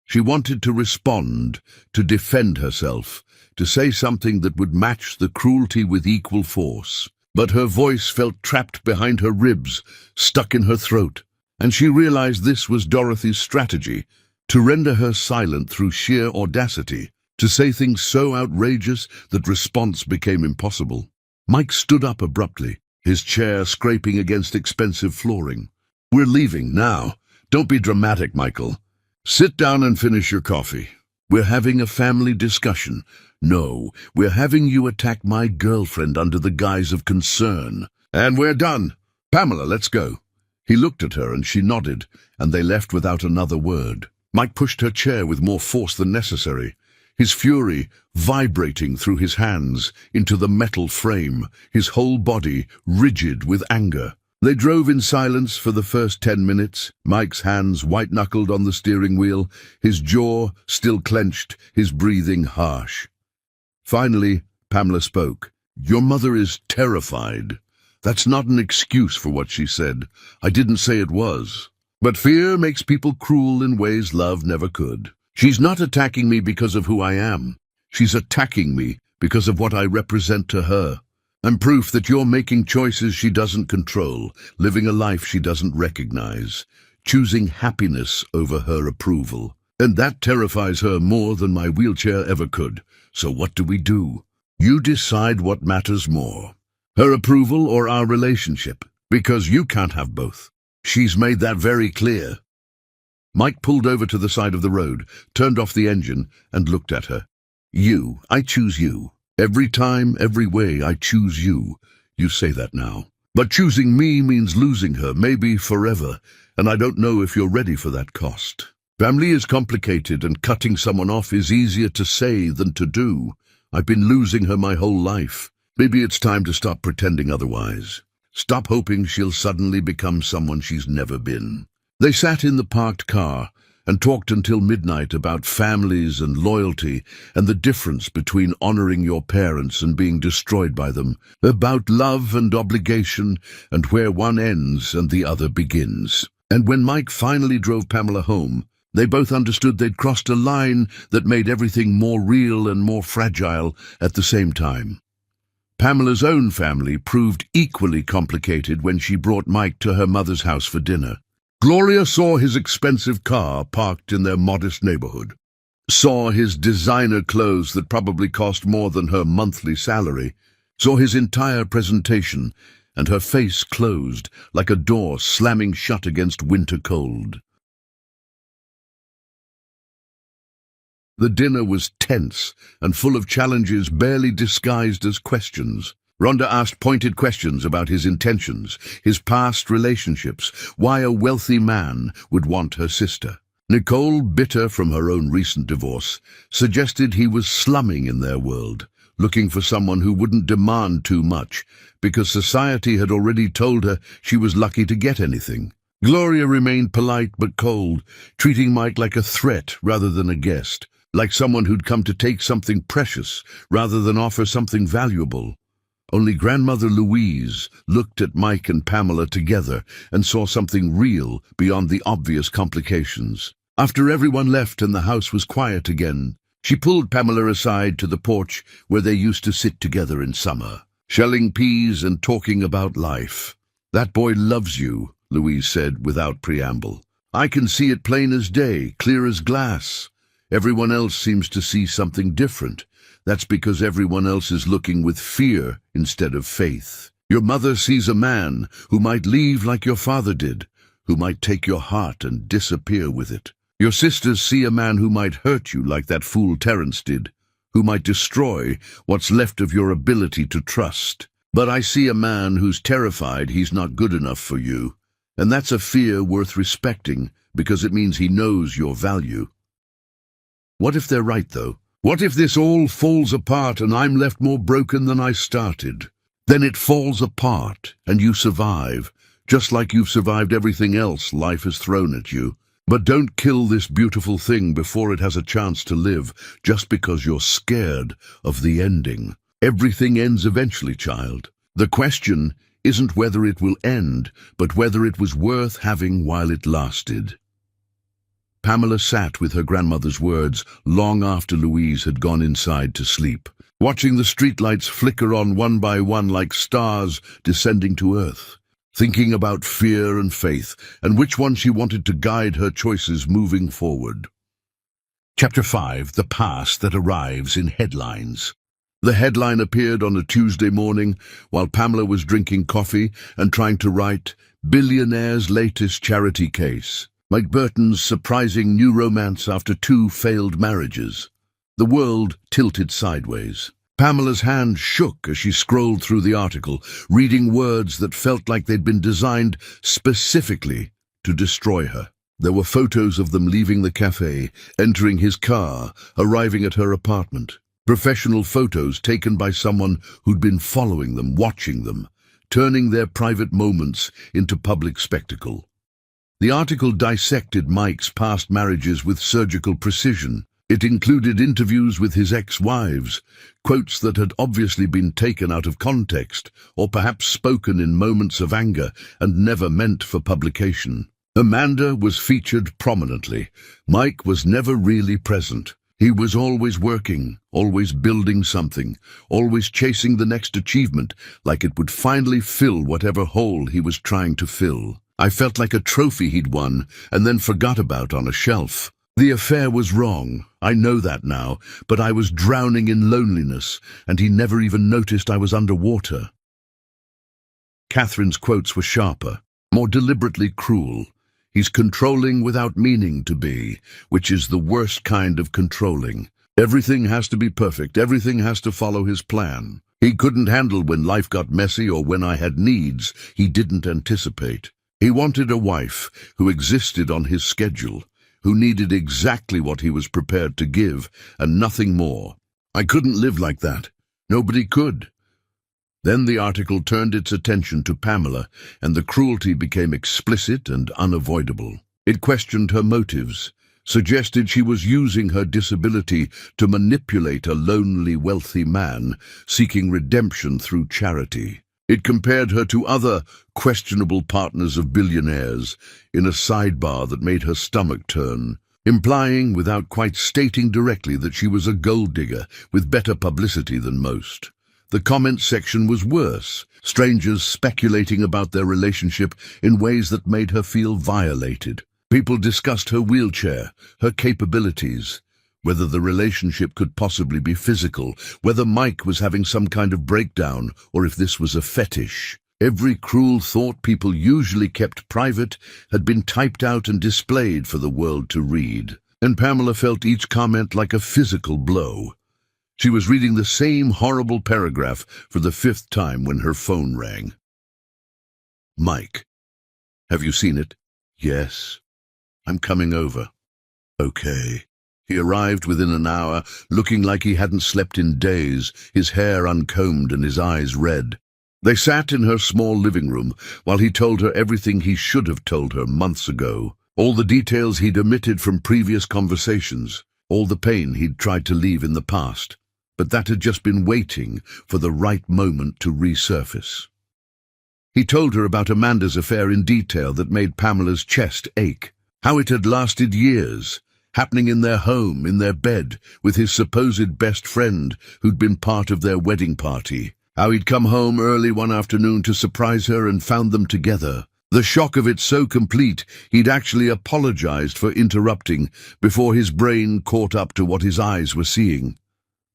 She wanted to respond, to defend herself, to say something that would match the cruelty with equal force. But her voice felt trapped behind her ribs, stuck in her throat, and she realized this was Dorothy's strategy, to render her silent through sheer audacity, to say things so outrageous that response became impossible. Mike stood up abruptly, his chair scraping against expensive flooring. "We're leaving now. Don't be dramatic, Michael. Sit down and finish your coffee. We're having a family discussion. No, we're having you attack my girlfriend under the guise of concern. And we're done. Pamela, let's go." He looked at her and she nodded, and they left without another word. Mike pushed her chair with more force than necessary, his fury vibrating through his hands into the metal frame, his whole body rigid with anger. They drove in silence for the first 10 minutes, Mike's hands white-knuckled on the steering wheel, his jaw still clenched, his breathing harsh. Finally, Pamela spoke. "Your mother is terrified. That's not an excuse for what she said. I didn't say it was. But fear makes people cruel in ways love never could. She's not attacking me because of who I am. She's attacking me because of what I represent to her. I'm proof that you're making choices she doesn't control, living a life she doesn't recognize, choosing happiness over her approval. And that terrifies her more than my wheelchair ever could. So what do? You decide what matters more, her approval or our relationship, because you can't have both. She's made that very clear. Mike pulled over to the side of the road, turned off the engine, and looked at her. I choose you. Every time, every way, I choose you. You say that now. But choosing me means losing her, maybe forever, and I don't know if you're ready for that cost. Family is complicated, and cutting someone off is easier to say than to do. I've been losing her my whole life. Maybe it's time to stop pretending otherwise. Stop hoping she'll suddenly become someone she's never been. They sat in the parked car and talked until midnight about families and loyalty and the difference between honoring your parents and being destroyed by them, about love and obligation and where one ends and the other begins. And when Mike finally drove Pamela home, they both understood they'd crossed a line that made everything more real and more fragile at the same time. Pamela's own family proved equally complicated when she brought Mike to her mother's house for dinner. Gloria saw his expensive car parked in their modest neighborhood, saw his designer clothes that probably cost more than her monthly salary, saw his entire presentation, and her face closed like a door slamming shut against winter cold. The dinner was tense and full of challenges barely disguised as questions. Rhonda asked pointed questions about his intentions, his past relationships, why a wealthy man would want her sister. Nicole, bitter from her own recent divorce, suggested he was slumming in their world, looking for someone who wouldn't demand too much, because society had already told her she was lucky to get anything. Gloria remained polite but cold, treating Mike like a threat rather than a guest, like someone who'd come to take something precious rather than offer something valuable. Only Grandmother Louise looked at Mike and Pamela together and saw something real beyond the obvious complications. After everyone left and the house was quiet again, she pulled Pamela aside to the porch where they used to sit together in summer, shelling peas and talking about life. "That boy loves you," Louise said without preamble. "I can see it plain as day, clear as glass. Everyone else seems to see something different. That's because everyone else is looking with fear instead of faith. Your mother sees a man who might leave like your father did, who might take your heart and disappear with it. Your sisters see a man who might hurt you like that fool Terence did, who might destroy what's left of your ability to trust. But I see a man who's terrified he's not good enough for you, and that's a fear worth respecting because it means he knows your value." What if they're right, though? What if this all falls apart and I'm left more broken than I started? Then it falls apart and you survive, just like you've survived everything else life has thrown at you. But don't kill this beautiful thing before it has a chance to live, just because you're scared of the ending. Everything ends eventually, child. The question isn't whether it will end, but whether it was worth having while it lasted. Pamela sat with her grandmother's words long after Louise had gone inside to sleep, watching the streetlights flicker on one by one like stars descending to earth, thinking about fear and faith and which one she wanted to guide her choices moving forward. Chapter 5: The Past That Arrives in Headlines. The headline appeared on a Tuesday morning while Pamela was drinking coffee and trying to write "Billionaire's Latest Charity Case. Mike Burton's surprising new romance after 2 failed marriages." The world tilted sideways. Pamela's hand shook as she scrolled through the article, reading words that felt like they'd been designed specifically to destroy her. There were photos of them leaving the cafe, entering his car, arriving at her apartment. Professional photos taken by someone who'd been following them, watching them, turning their private moments into public spectacle. The article dissected Mike's past marriages with surgical precision. It included interviews with his ex-wives, quotes that had obviously been taken out of context or perhaps spoken in moments of anger and never meant for publication. Amanda was featured prominently. Mike was never really present. He was always working, always building something, always chasing the next achievement, like it would finally fill whatever hole he was trying to fill. I felt like a trophy he'd won and then forgot about on a shelf. The affair was wrong, I know that now, but I was drowning in loneliness, and he never even noticed I was underwater. Catherine's quotes were sharper, more deliberately cruel. He's controlling without meaning to be, which is the worst kind of controlling. Everything has to be perfect, everything has to follow his plan. He couldn't handle when life got messy or when I had needs he didn't anticipate. He wanted a wife who existed on his schedule, who needed exactly what he was prepared to give, and nothing more. I couldn't live like that. Nobody could. Then the article turned its attention to Pamela, and the cruelty became explicit and unavoidable. It questioned her motives, suggested she was using her disability to manipulate a lonely, wealthy man seeking redemption through charity. It compared her to other questionable partners of billionaires in a sidebar that made her stomach turn, implying, without quite stating directly, that she was a gold digger with better publicity than most. The comment section was worse, strangers speculating about their relationship in ways that made her feel violated. People discussed her wheelchair, her capabilities, whether the relationship could possibly be physical, whether Mike was having some kind of breakdown, or if this was a fetish. Every cruel thought people usually kept private had been typed out and displayed for the world to read, and Pamela felt each comment like a physical blow. She was reading the same horrible paragraph for the 5th time when her phone rang. Mike. Have you seen it? Yes. I'm coming over. Okay. He arrived within an hour, looking like he hadn't slept in days, his hair uncombed and his eyes red. They sat in her small living room while he told her everything he should have told her months ago, all the details he'd omitted from previous conversations, all the pain he'd tried to leave in the past. But that had just been waiting for the right moment to resurface. He told her about Amanda's affair in detail that made Pamela's chest ache, how it had lasted years, happening in their home, in their bed, with his supposed best friend who'd been part of their wedding party, how he'd come home early one afternoon to surprise her and found them together. The shock of it so complete, he'd actually apologized for interrupting before his brain caught up to what his eyes were seeing.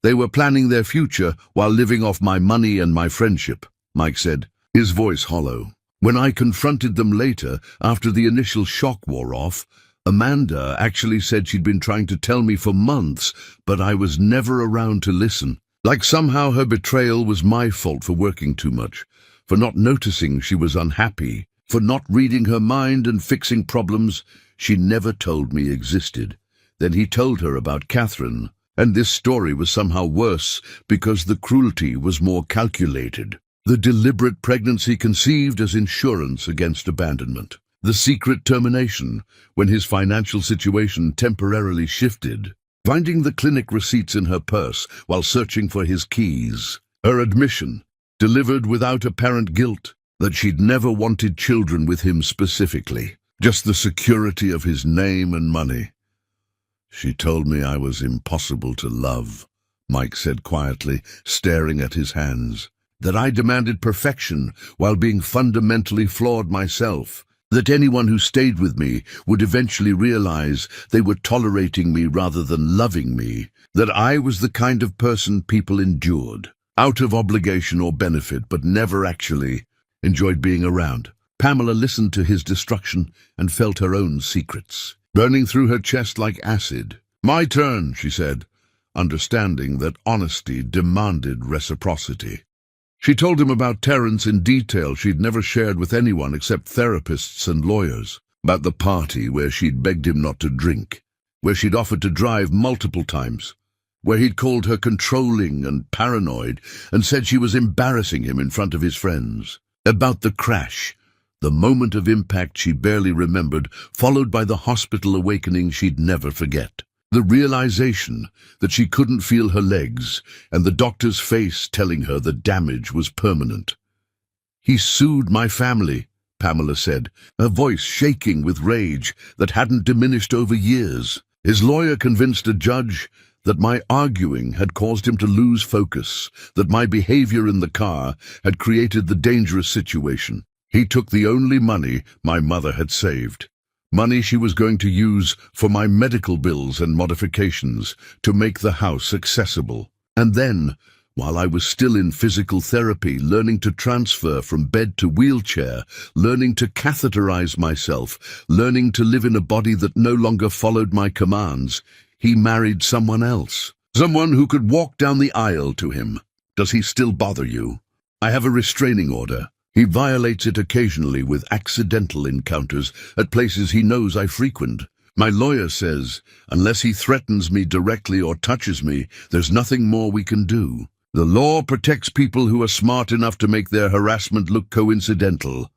They were planning their future while living off my money and my friendship, Mike said, his voice hollow. When I confronted them later, after the initial shock wore off, Amanda actually said she'd been trying to tell me for months, but I was never around to listen. Like somehow her betrayal was my fault for working too much, for not noticing she was unhappy, for not reading her mind and fixing problems she never told me existed. Then he told her about Catherine. And this story was somehow worse because the cruelty was more calculated. The deliberate pregnancy conceived as insurance against abandonment. The secret termination when his financial situation temporarily shifted. Finding the clinic receipts in her purse while searching for his keys. Her admission, delivered without apparent guilt, that she'd never wanted children with him specifically. Just the security of his name and money. She told me I was impossible to love, Mike said quietly, staring at his hands. That I demanded perfection while being fundamentally flawed myself. That anyone who stayed with me would eventually realize they were tolerating me rather than loving me. That I was the kind of person people endured, out of obligation or benefit, but never actually enjoyed being around. Pamela listened to his destruction and felt her own secrets burning through her chest like acid. My turn, she said, understanding that honesty demanded reciprocity. She told him about Terence in detail she'd never shared with anyone except therapists and lawyers, about the party where she'd begged him not to drink, where she'd offered to drive multiple times, where he'd called her controlling and paranoid and said she was embarrassing him in front of his friends, about the crash, the moment of impact she barely remembered, followed by the hospital awakening she'd never forget. The realization that she couldn't feel her legs, and the doctor's face telling her the damage was permanent. He sued my family, Pamela said, her voice shaking with rage that hadn't diminished over years. His lawyer convinced a judge that my arguing had caused him to lose focus, that my behavior in the car had created the dangerous situation. He took the only money my mother had saved, money she was going to use for my medical bills and modifications to make the house accessible. And then, while I was still in physical therapy, learning to transfer from bed to wheelchair, learning to catheterize myself, learning to live in a body that no longer followed my commands, he married someone else. Someone who could walk down the aisle to him. Does he still bother you? I have a restraining order. He violates it occasionally with accidental encounters at places he knows I frequent. My lawyer says, unless he threatens me directly or touches me, there's nothing more we can do. The law protects people who are smart enough to make their harassment look coincidental.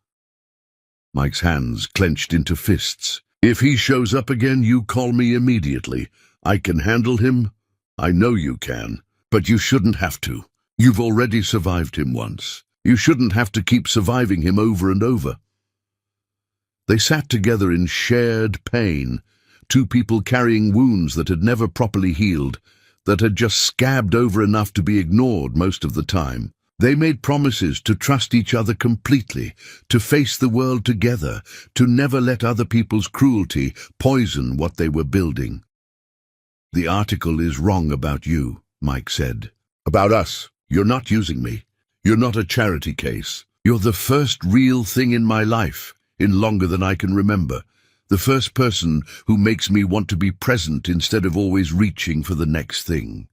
Mike's hands clenched into fists. If he shows up again, you call me immediately. I can handle him. I know you can, but you shouldn't have to. You've already survived him once. You shouldn't have to keep surviving him over and over. They sat together in shared pain, two people carrying wounds that had never properly healed, that had just scabbed over enough to be ignored most of the time. They made promises to trust each other completely, to face the world together, to never let other people's cruelty poison what they were building. The article is wrong about you, Mike said. About us. You're not using me. You're not a charity case. You're the first real thing in my life, in longer than I can remember. The first person who makes me want to be present instead of always reaching for the next thing.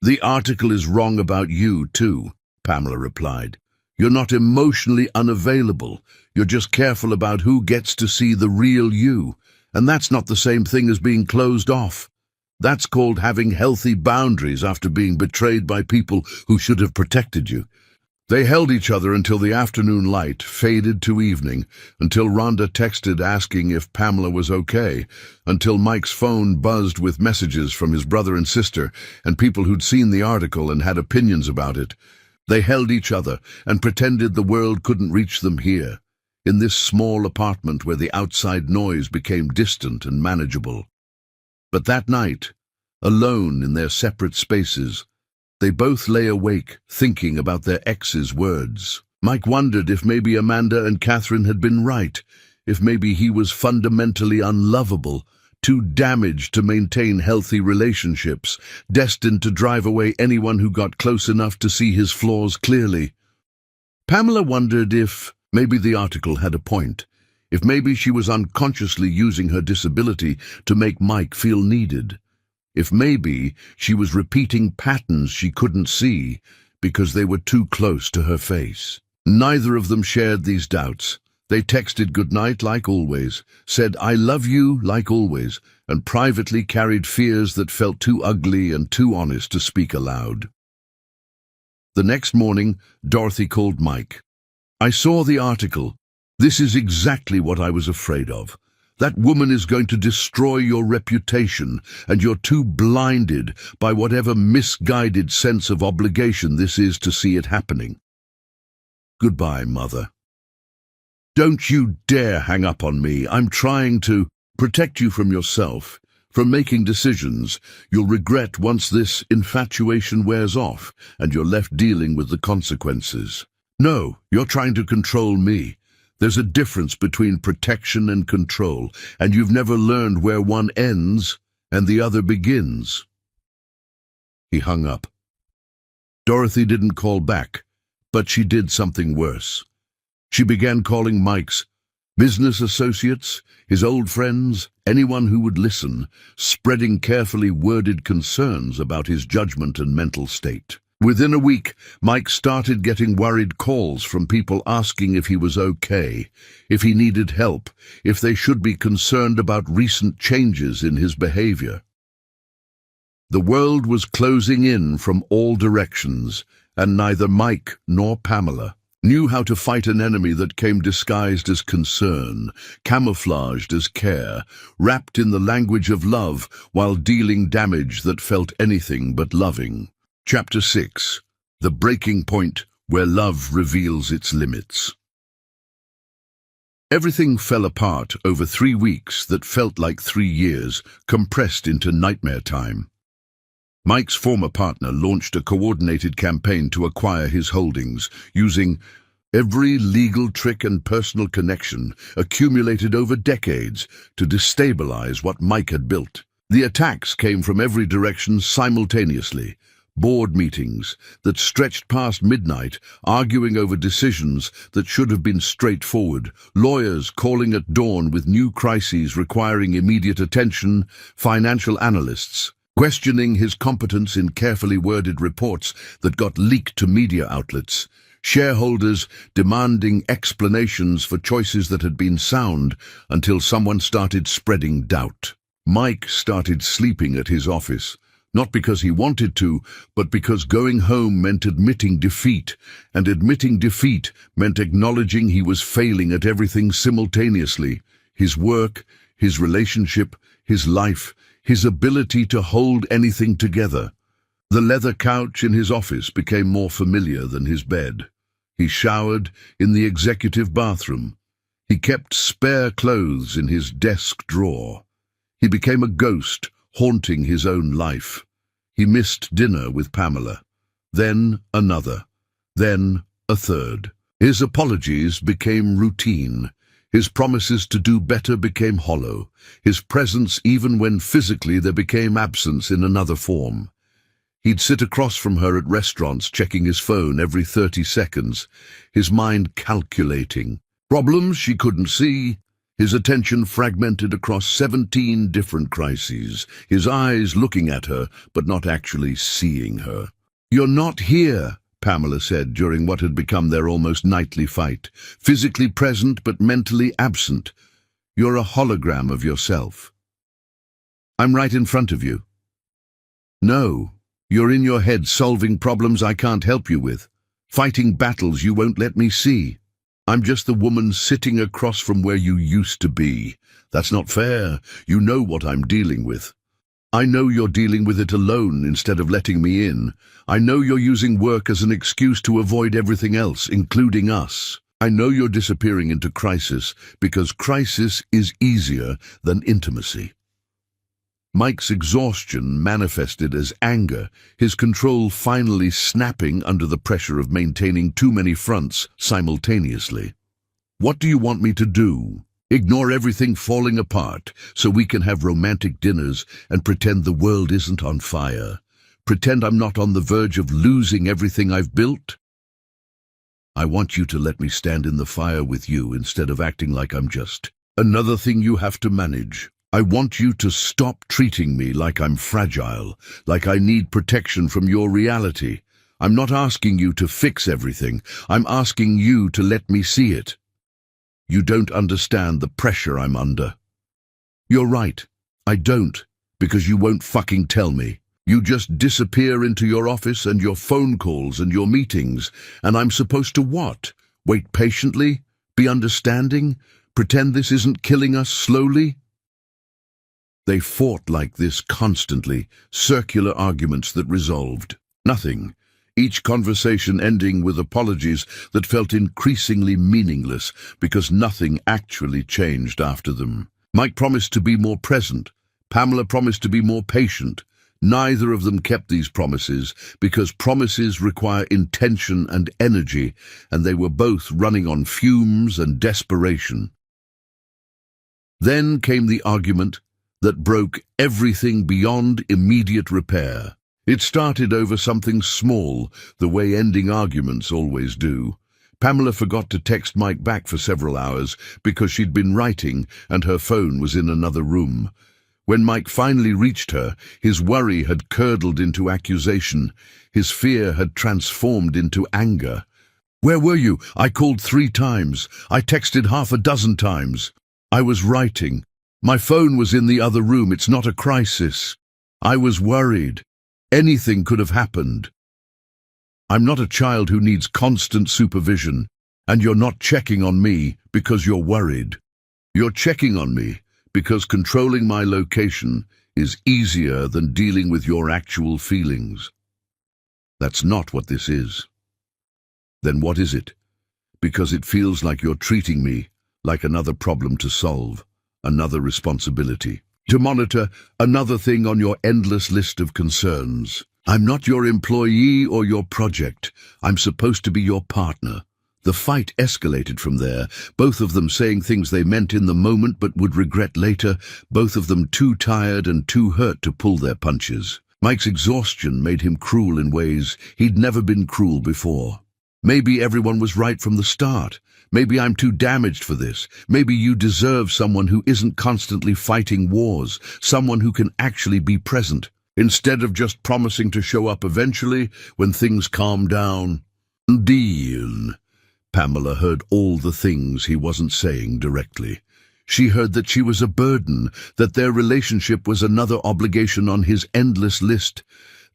The article is wrong about you, too, Pamela replied. You're not emotionally unavailable. You're just careful about who gets to see the real you. And that's not the same thing as being closed off. That's called having healthy boundaries after being betrayed by people who should have protected you. They held each other until the afternoon light faded to evening, until Rhonda texted asking if Pamela was okay, until Mike's phone buzzed with messages from his brother and sister and people who'd seen the article and had opinions about it. They held each other and pretended the world couldn't reach them here, in this small apartment where the outside noise became distant and manageable. But that night, alone in their separate spaces, they both lay awake, thinking about their ex's words. Mike wondered if maybe Amanda and Catherine had been right, if maybe he was fundamentally unlovable, too damaged to maintain healthy relationships, destined to drive away anyone who got close enough to see his flaws clearly. Pamela wondered if maybe the article had a point, if maybe she was unconsciously using her disability to make Mike feel needed. If maybe she was repeating patterns she couldn't see because they were too close to her face. Neither of them shared these doubts. They texted goodnight like always, said I love you like always, and privately carried fears that felt too ugly and too honest to speak aloud. The next morning, Dorothy called Mike. I saw the article. This is exactly what I was afraid of. That woman is going to destroy your reputation, and you're too blinded by whatever misguided sense of obligation this is to see it happening. Goodbye, Mother. Don't you dare hang up on me. I'm trying to protect you from yourself, from making decisions you'll regret once this infatuation wears off and you're left dealing with the consequences. No, you're trying to control me. There's a difference between protection and control, and you've never learned where one ends and the other begins. He hung up. Dorothy didn't call back, but she did something worse. She began calling Mike's business associates, his old friends, anyone who would listen, spreading carefully worded concerns about his judgment and mental state. Within a week, Mike started getting worried calls from people asking if he was okay, if he needed help, if they should be concerned about recent changes in his behavior. The world was closing in from all directions, and neither Mike nor Pamela knew how to fight an enemy that came disguised as concern, camouflaged as care, wrapped in the language of love while dealing damage that felt anything but loving. Chapter 6. The Breaking Point where love reveals its limits. Everything fell apart over 3 weeks that felt like 3 years, compressed into nightmare time. Mike's former partner launched a coordinated campaign to acquire his holdings, using every legal trick and personal connection accumulated over decades to destabilize what Mike had built. The attacks came from every direction simultaneously. Board meetings that stretched past midnight, arguing over decisions that should have been straightforward, lawyers calling at dawn with new crises requiring immediate attention, financial analysts questioning his competence in carefully worded reports that got leaked to media outlets, shareholders demanding explanations for choices that had been sound until someone started spreading doubt. Mike started sleeping at his office, not because he wanted to, but because going home meant admitting defeat, and admitting defeat meant acknowledging he was failing at everything simultaneously: his work, his relationship, his life, his ability to hold anything together. The leather couch in his office became more familiar than his bed. He showered in the executive bathroom. He kept spare clothes in his desk drawer. He became a ghost, haunting his own life. He missed dinner with Pamela, then another, then a third. His apologies became routine. His promises to do better became hollow. His presence, even when physically there became absence in another form. He'd sit across from her at restaurants, checking his phone every 30 seconds, his mind calculating. Problems she couldn't see. His attention fragmented across 17 different crises, his eyes looking at her, but not actually seeing her. "You're not here," Pamela said during what had become their almost nightly fight. "Physically present, but mentally absent. You're a hologram of yourself." "I'm right in front of you." "No, you're in your head solving problems I can't help you with, fighting battles you won't let me see. I'm just the woman sitting across from where you used to be. That's not fair. You know what I'm dealing with. I know you're dealing with it alone instead of letting me in. I know you're using work as an excuse to avoid everything else, including us. I know you're disappearing into crisis because crisis is easier than intimacy." Mike's exhaustion manifested as anger, his control finally snapping under the pressure of maintaining too many fronts simultaneously. "What do you want me to do? Ignore everything falling apart so we can have romantic dinners and pretend the world isn't on fire? Pretend I'm not on the verge of losing everything I've built? I want you to let me stand in the fire with you instead of acting like I'm just another thing you have to manage. I want you to stop treating me like I'm fragile, like I need protection from your reality. I'm not asking you to fix everything. I'm asking you to let me see it. You don't understand the pressure I'm under." "You're right. I don't, because you won't fucking tell me. You just disappear into your office and your phone calls and your meetings, and I'm supposed to what? Wait patiently? Be understanding? Pretend this isn't killing us slowly?" They fought like this constantly, circular arguments that resolved nothing, each conversation ending with apologies that felt increasingly meaningless because nothing actually changed after them. Mike promised to be more present. Pamela promised to be more patient. Neither of them kept these promises because promises require intention and energy, and they were both running on fumes and desperation. Then came the argument that broke everything beyond immediate repair. It started over something small, the way ending arguments always do. Pamela forgot to text Mike back for several hours because she'd been writing and her phone was in another room. When Mike finally reached her, his worry had curdled into accusation. His fear had transformed into anger. "Where were you? I called 3 times. I texted half a dozen times. I was writing. My phone was in the other room. It's not a crisis. I was worried. Anything could have happened. I'm not a child who needs constant supervision, and you're not checking on me because you're worried. You're checking on me because controlling my location is easier than dealing with your actual feelings. That's not what this is." Then what is it? Because it feels like you're treating me like another problem to solve, another responsibility to monitor, another thing on your endless list of concerns. I'm not your employee or your project. I'm supposed to be your partner. The fight escalated from there, both of them saying things they meant in the moment but would regret later, both of them too tired and too hurt to pull their punches. Mike's exhaustion made him cruel in ways he'd never been cruel before. Maybe everyone was right from the start. Maybe I'm too damaged for this. Maybe you deserve someone who isn't constantly fighting wars, someone who can actually be present, instead of just promising to show up eventually when things calm down. Dean. Pamela heard all the things he wasn't saying directly. She heard that she was a burden, that their relationship was another obligation on his endless list,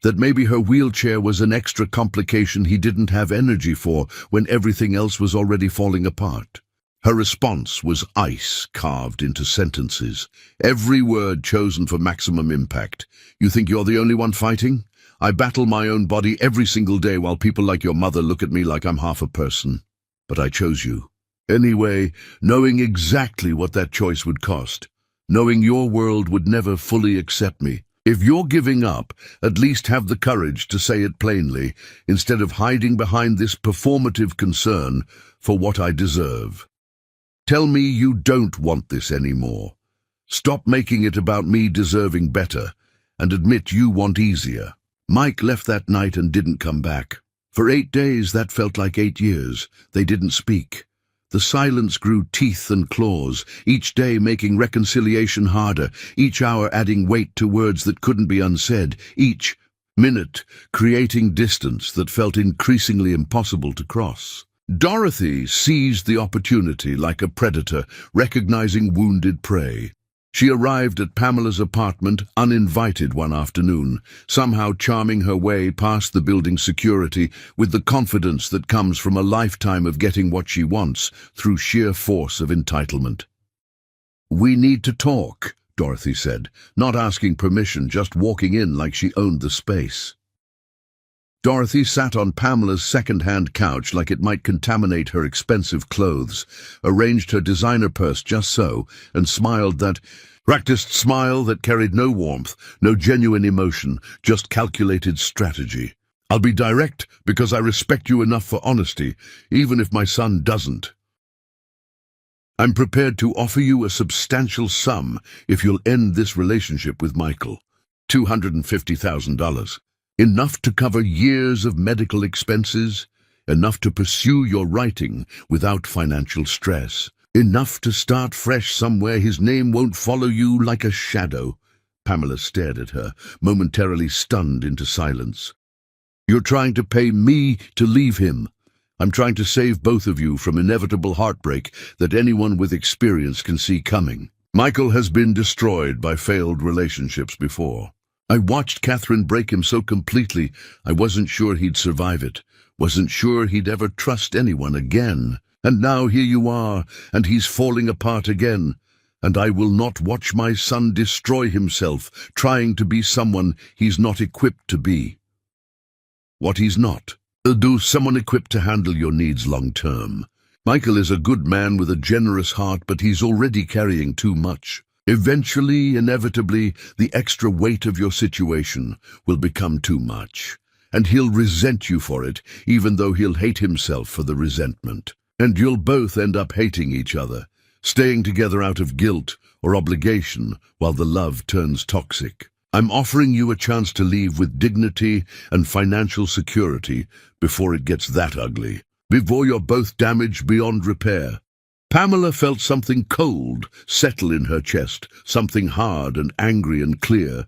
that maybe her wheelchair was an extra complication he didn't have energy for when everything else was already falling apart. Her response was ice carved into sentences, every word chosen for maximum impact. You think you're the only one fighting? I battle my own body every single day while people like your mother look at me like I'm half a person. But I chose you. Anyway, knowing exactly what that choice would cost, knowing your world would never fully accept me. If you're giving up, at least have the courage to say it plainly, instead of hiding behind this performative concern for what I deserve. Tell me you don't want this anymore. Stop making it about me deserving better, and admit you want easier. Mike left that night and didn't come back. For 8 days, that felt like 8 years. They didn't speak. The silence grew teeth and claws, each day making reconciliation harder, each hour adding weight to words that couldn't be unsaid, each minute creating distance that felt increasingly impossible to cross. Dorothy seized the opportunity like a predator, recognizing wounded prey. She arrived at Pamela's apartment uninvited one afternoon, somehow charming her way past the building's security with the confidence that comes from a lifetime of getting what she wants through sheer force of entitlement. "We need to talk," Dorothy said, not asking permission, just walking in like she owned the space. Dorothy sat on Pamela's second-hand couch like it might contaminate her expensive clothes, arranged her designer purse just so, and smiled that practiced smile that carried no warmth, no genuine emotion, just calculated strategy. "I'll be direct because I respect you enough for honesty, even if my son doesn't. I'm prepared to offer you a substantial sum if you'll end this relationship with Michael. $250,000. Enough to cover years of medical expenses, enough to pursue your writing without financial stress, enough to start fresh somewhere his name won't follow you like a shadow." Pamela stared at her, momentarily stunned into silence. "You're trying to pay me to leave him. I'm trying to save both of you from inevitable heartbreak that anyone with experience can see coming. Michael has been destroyed by failed relationships before. I watched Catherine break him so completely I wasn't sure he'd survive it, wasn't sure he'd ever trust anyone again. And now here you are, and he's falling apart again. And I will not watch my son destroy himself, trying to be someone he's not equipped to be. What he's not. Do someone equipped to handle your needs long-term. Michael is a good man with a generous heart, but he's already carrying too much. Eventually, inevitably, the extra weight of your situation will become too much, and he'll resent you for it, even though he'll hate himself for the resentment. And you'll both end up hating each other, staying together out of guilt or obligation while the love turns toxic. I'm offering you a chance to leave with dignity and financial security before it gets that ugly, before you're both damaged beyond repair." Pamela felt something cold settle in her chest, something hard and angry and clear.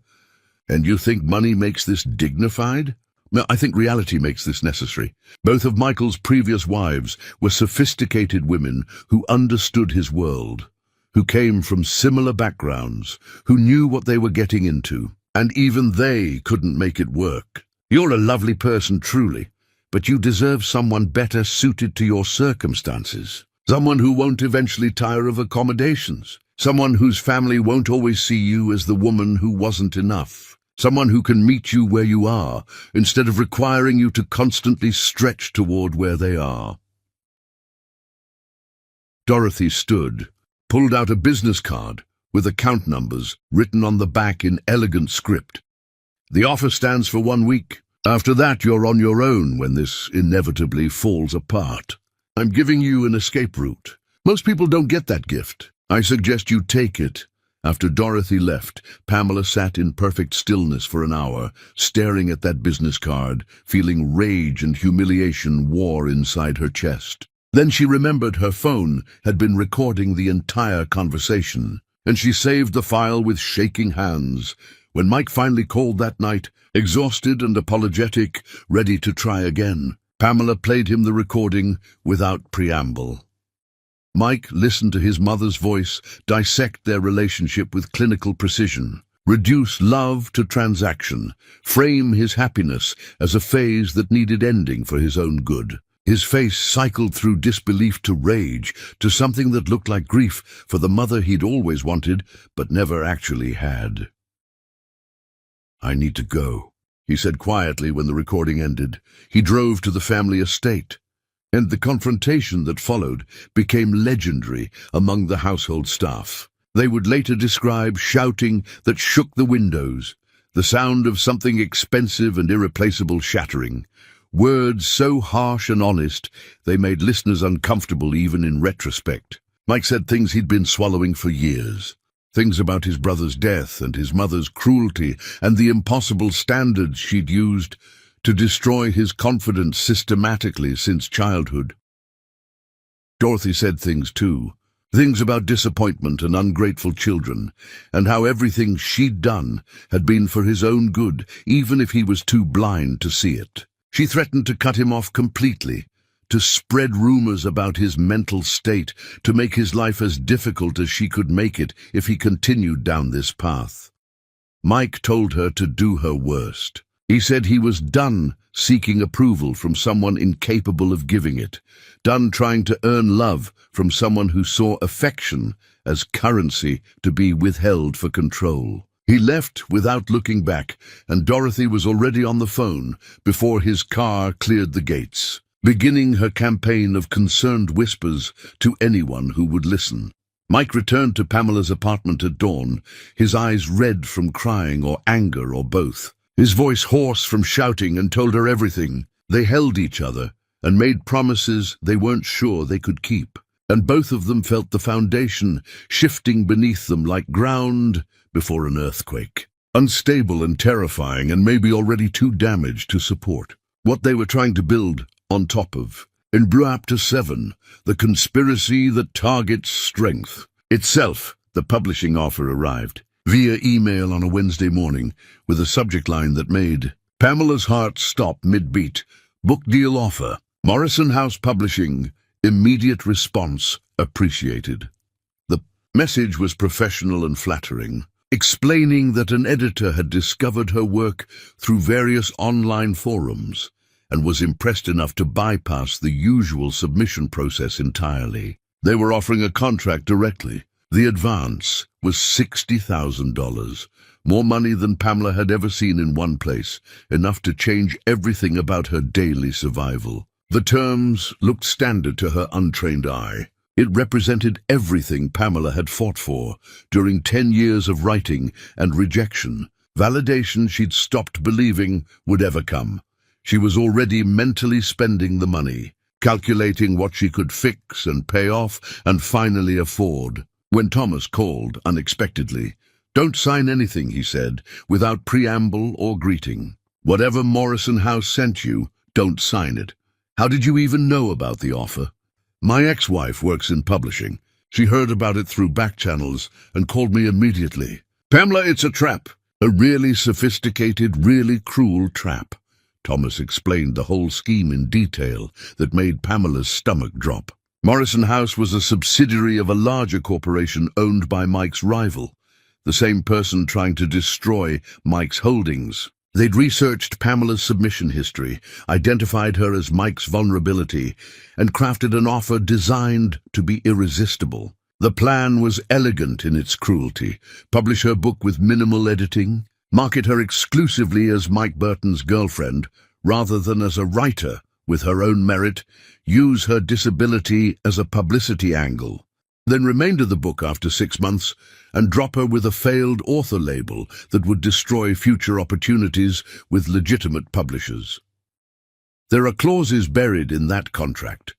"And you think money makes this dignified?" "No, I think reality makes this necessary. Both of Michael's previous wives were sophisticated women who understood his world, who came from similar backgrounds, who knew what they were getting into, and even they couldn't make it work. You're a lovely person, truly, but you deserve someone better suited to your circumstances. Someone who won't eventually tire of accommodations. Someone whose family won't always see you as the woman who wasn't enough. Someone who can meet you where you are, instead of requiring you to constantly stretch toward where they are. Dorothy stood, pulled out a business card with account numbers written on the back in elegant script. The offer stands for 1 week. After that, you're on your own when this inevitably falls apart. I'm giving you an escape route. Most people don't get that gift. I suggest you take it. After Dorothy left, Pamela sat in perfect stillness for an hour, staring at that business card, feeling rage and humiliation war inside her chest. Then she remembered her phone had been recording the entire conversation, and she saved the file with shaking hands. When Mike finally called that night, exhausted and apologetic, ready to try again, Pamela played him the recording without preamble. Mike listened to his mother's voice dissect their relationship with clinical precision, reduce love to transaction, frame his happiness as a phase that needed ending for his own good. His face cycled through disbelief to rage, to something that looked like grief for the mother he'd always wanted but never actually had. "I need to go," he said quietly when the recording ended. He drove to the family estate, and the confrontation that followed became legendary among the household staff. They would later describe shouting that shook the windows, the sound of something expensive and irreplaceable shattering, words so harsh and honest they made listeners uncomfortable even in retrospect. Mike said things he'd been swallowing for years. Things about his brother's death and his mother's cruelty and the impossible standards she'd used to destroy his confidence systematically since childhood. Dorothy said things too, things about disappointment and ungrateful children, and how everything she'd done had been for his own good, even if he was too blind to see it. She threatened to cut him off completely, to spread rumors about his mental state, to make his life as difficult as she could make it if he continued down this path. Mike told her to do her worst. He said he was done seeking approval from someone incapable of giving it, done trying to earn love from someone who saw affection as currency to be withheld for control. He left without looking back, and Dorothy was already on the phone before his car cleared the gates, beginning her campaign of concerned whispers to anyone who would listen. Mike returned to Pamela's apartment at dawn, his eyes red from crying or anger or both, his voice hoarse from shouting, and told her everything. They held each other and made promises they weren't sure they could keep, and both of them felt the foundation shifting beneath them like ground before an earthquake, unstable and terrifying and maybe already too damaged to support what they were trying to build on top of. In Chapter 7, The Conspiracy That Targets Strength itself, the publishing offer arrived via email on a Wednesday morning with a subject line that made Pamela's heart stop mid-beat. Book deal offer. Morrison House Publishing. Immediate response appreciated. The message was professional and flattering, explaining that an editor had discovered her work through various online forums and was impressed enough to bypass the usual submission process entirely. They were offering a contract directly. The advance was $60,000, more money than Pamela had ever seen in one place, enough to change everything about her daily survival. The terms looked standard to her untrained eye. It represented everything Pamela had fought for during 10 years of writing and rejection, validation she'd stopped believing would ever come. She was already mentally spending the money, calculating what she could fix and pay off and finally afford, when Thomas called unexpectedly. "Don't sign anything," he said, without preamble or greeting. "Whatever Morrison House sent you, don't sign it." "How did you even know about the offer?" "My ex-wife works in publishing. She heard about it through back channels and called me immediately." "Pamela, it's a trap. A really sophisticated, really cruel trap." Thomas explained the whole scheme in detail that made Pamela's stomach drop. Morrison House was a subsidiary of a larger corporation owned by Mike's rival, the same person trying to destroy Mike's holdings. They'd researched Pamela's submission history, identified her as Mike's vulnerability, and crafted an offer designed to be irresistible. The plan was elegant in its cruelty. Publish her book with minimal editing, Market her exclusively as Mike Burton's girlfriend, rather than as a writer with her own merit. Use her disability as a publicity angle. Then remainder the book after 6 months and drop her with a failed author label that would destroy future opportunities with legitimate publishers. There are clauses buried in that contract,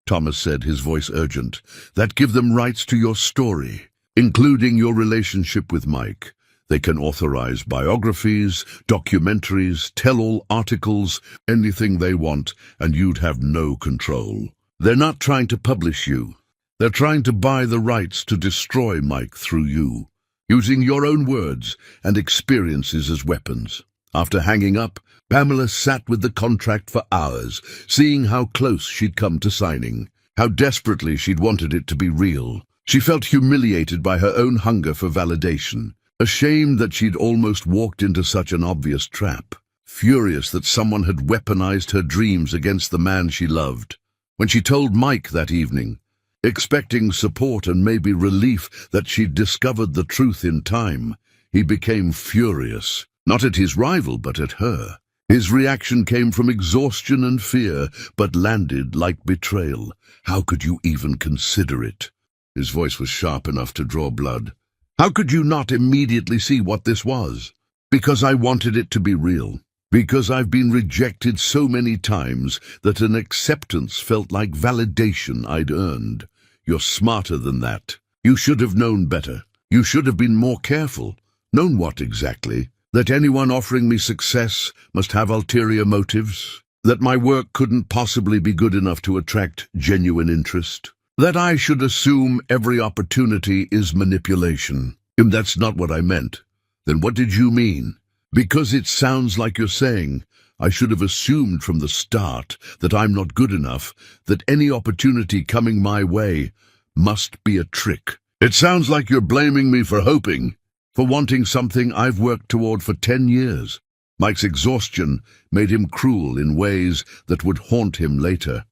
Thomas said, his voice urgent, that give them rights to your story, including your relationship with Mike. They can authorize biographies, documentaries, tell-all articles, anything they want, and you'd have no control. They're not trying to publish you. They're trying to buy the rights to destroy Mike through you, using your own words and experiences as weapons. After hanging up, Pamela sat with the contract for hours, seeing how close she'd come to signing, how desperately she'd wanted it to be real. She felt humiliated by her own hunger for validation, ashamed that she'd almost walked into such an obvious trap, furious that someone had weaponized her dreams against the man she loved. When she told Mike that evening, expecting support and maybe relief that she'd discovered the truth in time, he became furious, not at his rival but at her. His reaction came from exhaustion and fear, but landed like betrayal. How could you even consider it? His voice was sharp enough to draw blood. How could you not immediately see what this was? Because I wanted it to be real. Because I've been rejected so many times that an acceptance felt like validation I'd earned. You're smarter than that. You should have known better. You should have been more careful. Known what exactly? That anyone offering me success must have ulterior motives? That my work couldn't possibly be good enough to attract genuine interest? That I should assume every opportunity is manipulation? If that's not what I meant, then what did you mean? Because it sounds like you're saying I should have assumed from the start that I'm not good enough, that any opportunity coming my way must be a trick. It sounds like you're blaming me for hoping, for wanting something I've worked toward for 10 years. Mike's exhaustion made him cruel in ways that would haunt him later.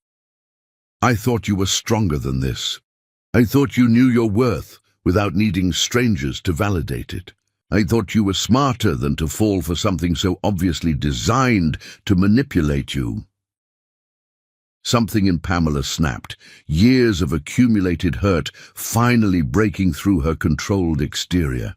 I thought you were stronger than this. I thought you knew your worth without needing strangers to validate it. I thought you were smarter than to fall for something so obviously designed to manipulate you. Something in Pamela snapped, years of accumulated hurt finally breaking through her controlled exterior.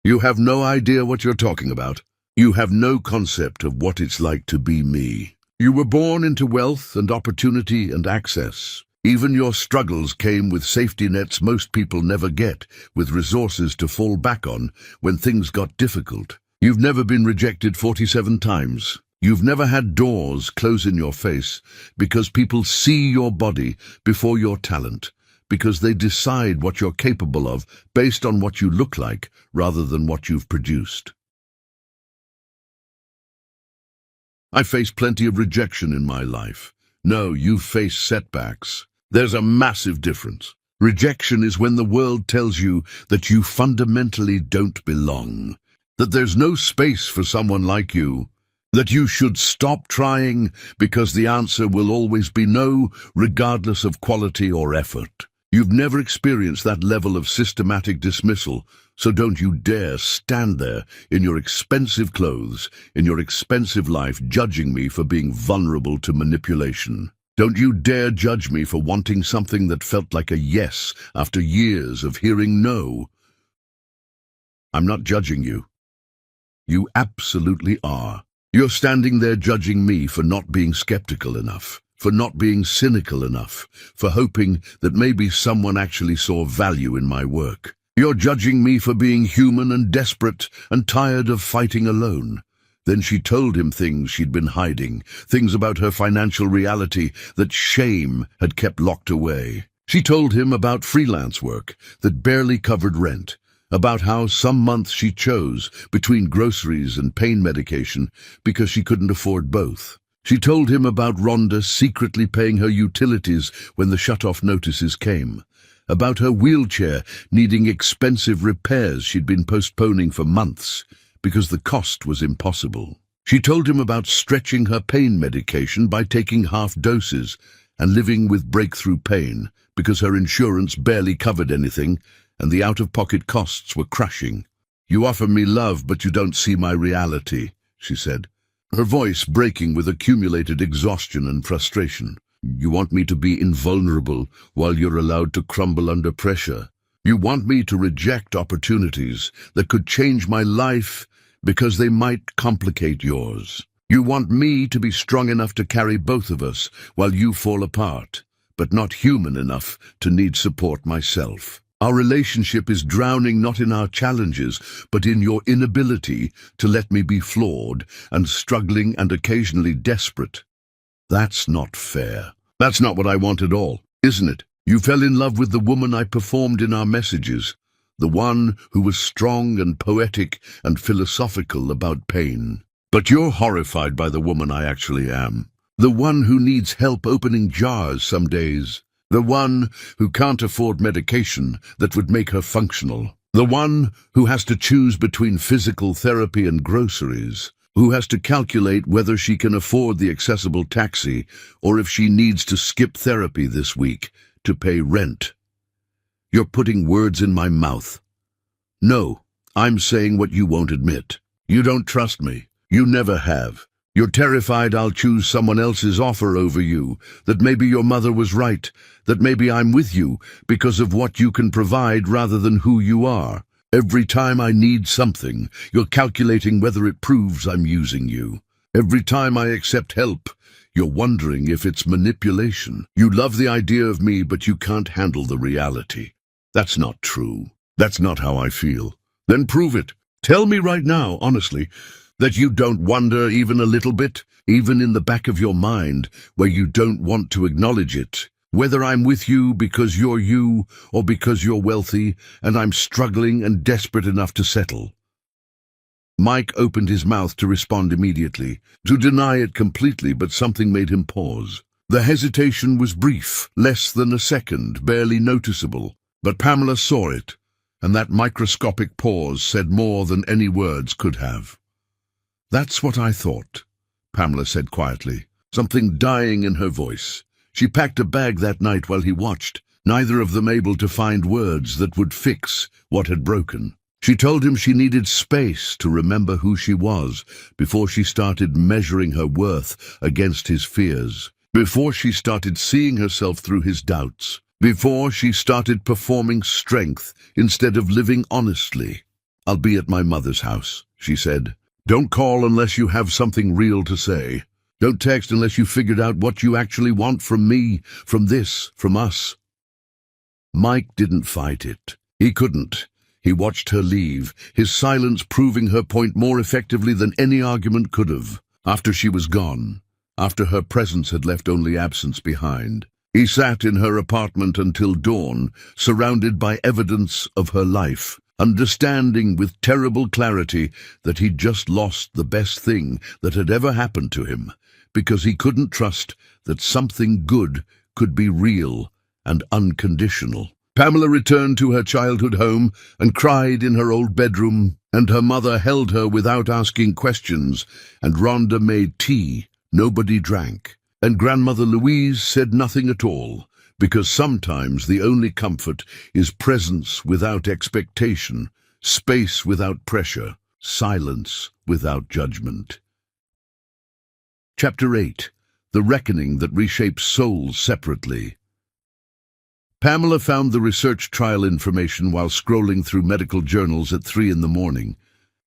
You have no idea what you're talking about. You have no concept of what it's like to be me. You were born into wealth and opportunity and access. Even your struggles came with safety nets most people never get, with resources to fall back on when things got difficult. You've never been rejected 47 times. You've never had doors close in your face because people see your body before your talent, because they decide what you're capable of based on what you look like rather than what you've produced. I faced plenty of rejection in my life. No, you've faced setbacks. There's a massive difference. Rejection is when the world tells you that you fundamentally don't belong, that there's no space for someone like you, that you should stop trying because the answer will always be no, regardless of quality or effort. You've never experienced that level of systematic dismissal, so don't you dare stand there in your expensive clothes, in your expensive life, judging me for being vulnerable to manipulation. Don't you dare judge me for wanting something that felt like a yes after years of hearing no. I'm not judging you. You absolutely are. You're standing there judging me for not being skeptical enough, for not being cynical enough, for hoping that maybe someone actually saw value in my work. You're judging me for being human and desperate and tired of fighting alone. Then she told him things she'd been hiding, things about her financial reality that shame had kept locked away. She told him about freelance work that barely covered rent, about how some months she chose between groceries and pain medication because she couldn't afford both. She told him about Rhonda secretly paying her utilities when the shut-off notices came, about her wheelchair needing expensive repairs she'd been postponing for months because the cost was impossible. She told him about stretching her pain medication by taking half doses and living with breakthrough pain because her insurance barely covered anything and the out-of-pocket costs were crushing. You offer me love, but you don't see my reality, she said, her voice breaking with accumulated exhaustion and frustration. You want me to be invulnerable while you're allowed to crumble under pressure. You want me to reject opportunities that could change my life because they might complicate yours. You want me to be strong enough to carry both of us while you fall apart, but not human enough to need support myself. Our relationship is drowning not in our challenges, but in your inability to let me be flawed and struggling and occasionally desperate. That's not fair. That's not what I want at all, isn't it? You fell in love with the woman I performed in our messages, the one who was strong and poetic and philosophical about pain. But you're horrified by the woman I actually am. The one who needs help opening jars some days. The one who can't afford medication that would make her functional. The one who has to choose between physical therapy and groceries. Who has to calculate whether she can afford the accessible taxi or if she needs to skip therapy this week to pay rent. You're putting words in my mouth. No, I'm saying what you won't admit. You don't trust me. You never have. You're terrified I'll choose someone else's offer over you, that maybe your mother was right, that maybe I'm with you because of what you can provide rather than who you are. Every time I need something, you're calculating whether it proves I'm using you. Every time I accept help, you're wondering if it's manipulation. You love the idea of me, but you can't handle the reality. That's not true. That's not how I feel. Then prove it. Tell me right now, honestly, that you don't wonder even a little bit, even in the back of your mind, where you don't want to acknowledge it, whether I'm with you because you're you or because you're wealthy and I'm struggling and desperate enough to settle. Mike opened his mouth to respond immediately, to deny it completely, but something made him pause. The hesitation was brief, less than a second, barely noticeable, but Pamela saw it, and that microscopic pause said more than any words could have. That's what I thought, Pamela said quietly, something dying in her voice. She packed a bag that night while he watched, neither of them able to find words that would fix what had broken. She told him she needed space to remember who she was before she started measuring her worth against his fears, before she started seeing herself through his doubts, before she started performing strength instead of living honestly. I'll be at my mother's house, she said. Don't call unless you have something real to say. Don't text unless you figured out what you actually want from me, from this, from us. Mike didn't fight it. He couldn't. He watched her leave, his silence proving her point more effectively than any argument could have. After she was gone, after her presence had left only absence behind, he sat in her apartment until dawn, surrounded by evidence of her life, understanding with terrible clarity that he'd just lost the best thing that had ever happened to him, because he couldn't trust that something good could be real and unconditional. Pamela returned to her childhood home and cried in her old bedroom, and her mother held her without asking questions, and Rhonda made tea. Nobody drank, and Grandmother Louise said nothing at all, because sometimes the only comfort is presence without expectation, space without pressure, silence without judgment. Chapter 8. The Reckoning That Reshapes Souls Separately. Pamela found the research trial information while scrolling through medical journals at 3 a.m,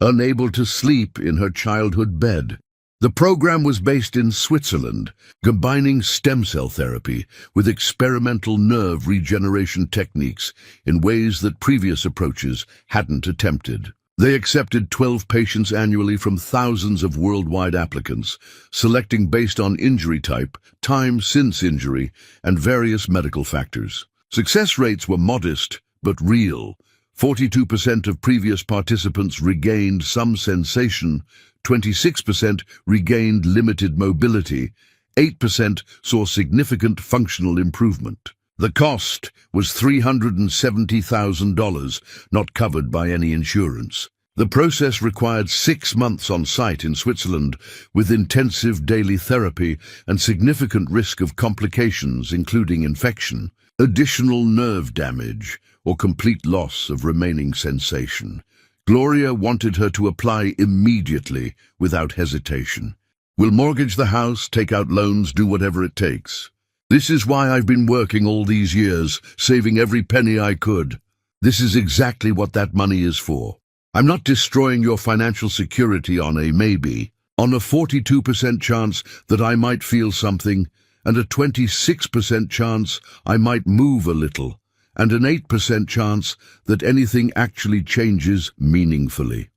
unable to sleep in her childhood bed. The program was based in Switzerland, combining stem cell therapy with experimental nerve regeneration techniques in ways that previous approaches hadn't attempted. They accepted 12 patients annually from thousands of worldwide applicants, selecting based on injury type, time since injury, and various medical factors. Success rates were modest, but real. 42% of previous participants regained some sensation, 26% regained limited mobility, 8% saw significant functional improvement. The cost was $370,000, not covered by any insurance. The process required 6 months on site in Switzerland, with intensive daily therapy and significant risk of complications, including infection, additional nerve damage, or complete loss of remaining sensation. Gloria wanted her to apply immediately, without hesitation. "We'll mortgage the house, take out loans, do whatever it takes. This is why I've been working all these years, saving every penny I could. This is exactly what that money is for. I'm not destroying your financial security on a maybe, on a 42% chance that I might feel something, and a 26% chance I might move a little, and an 8% chance that anything actually changes meaningfully.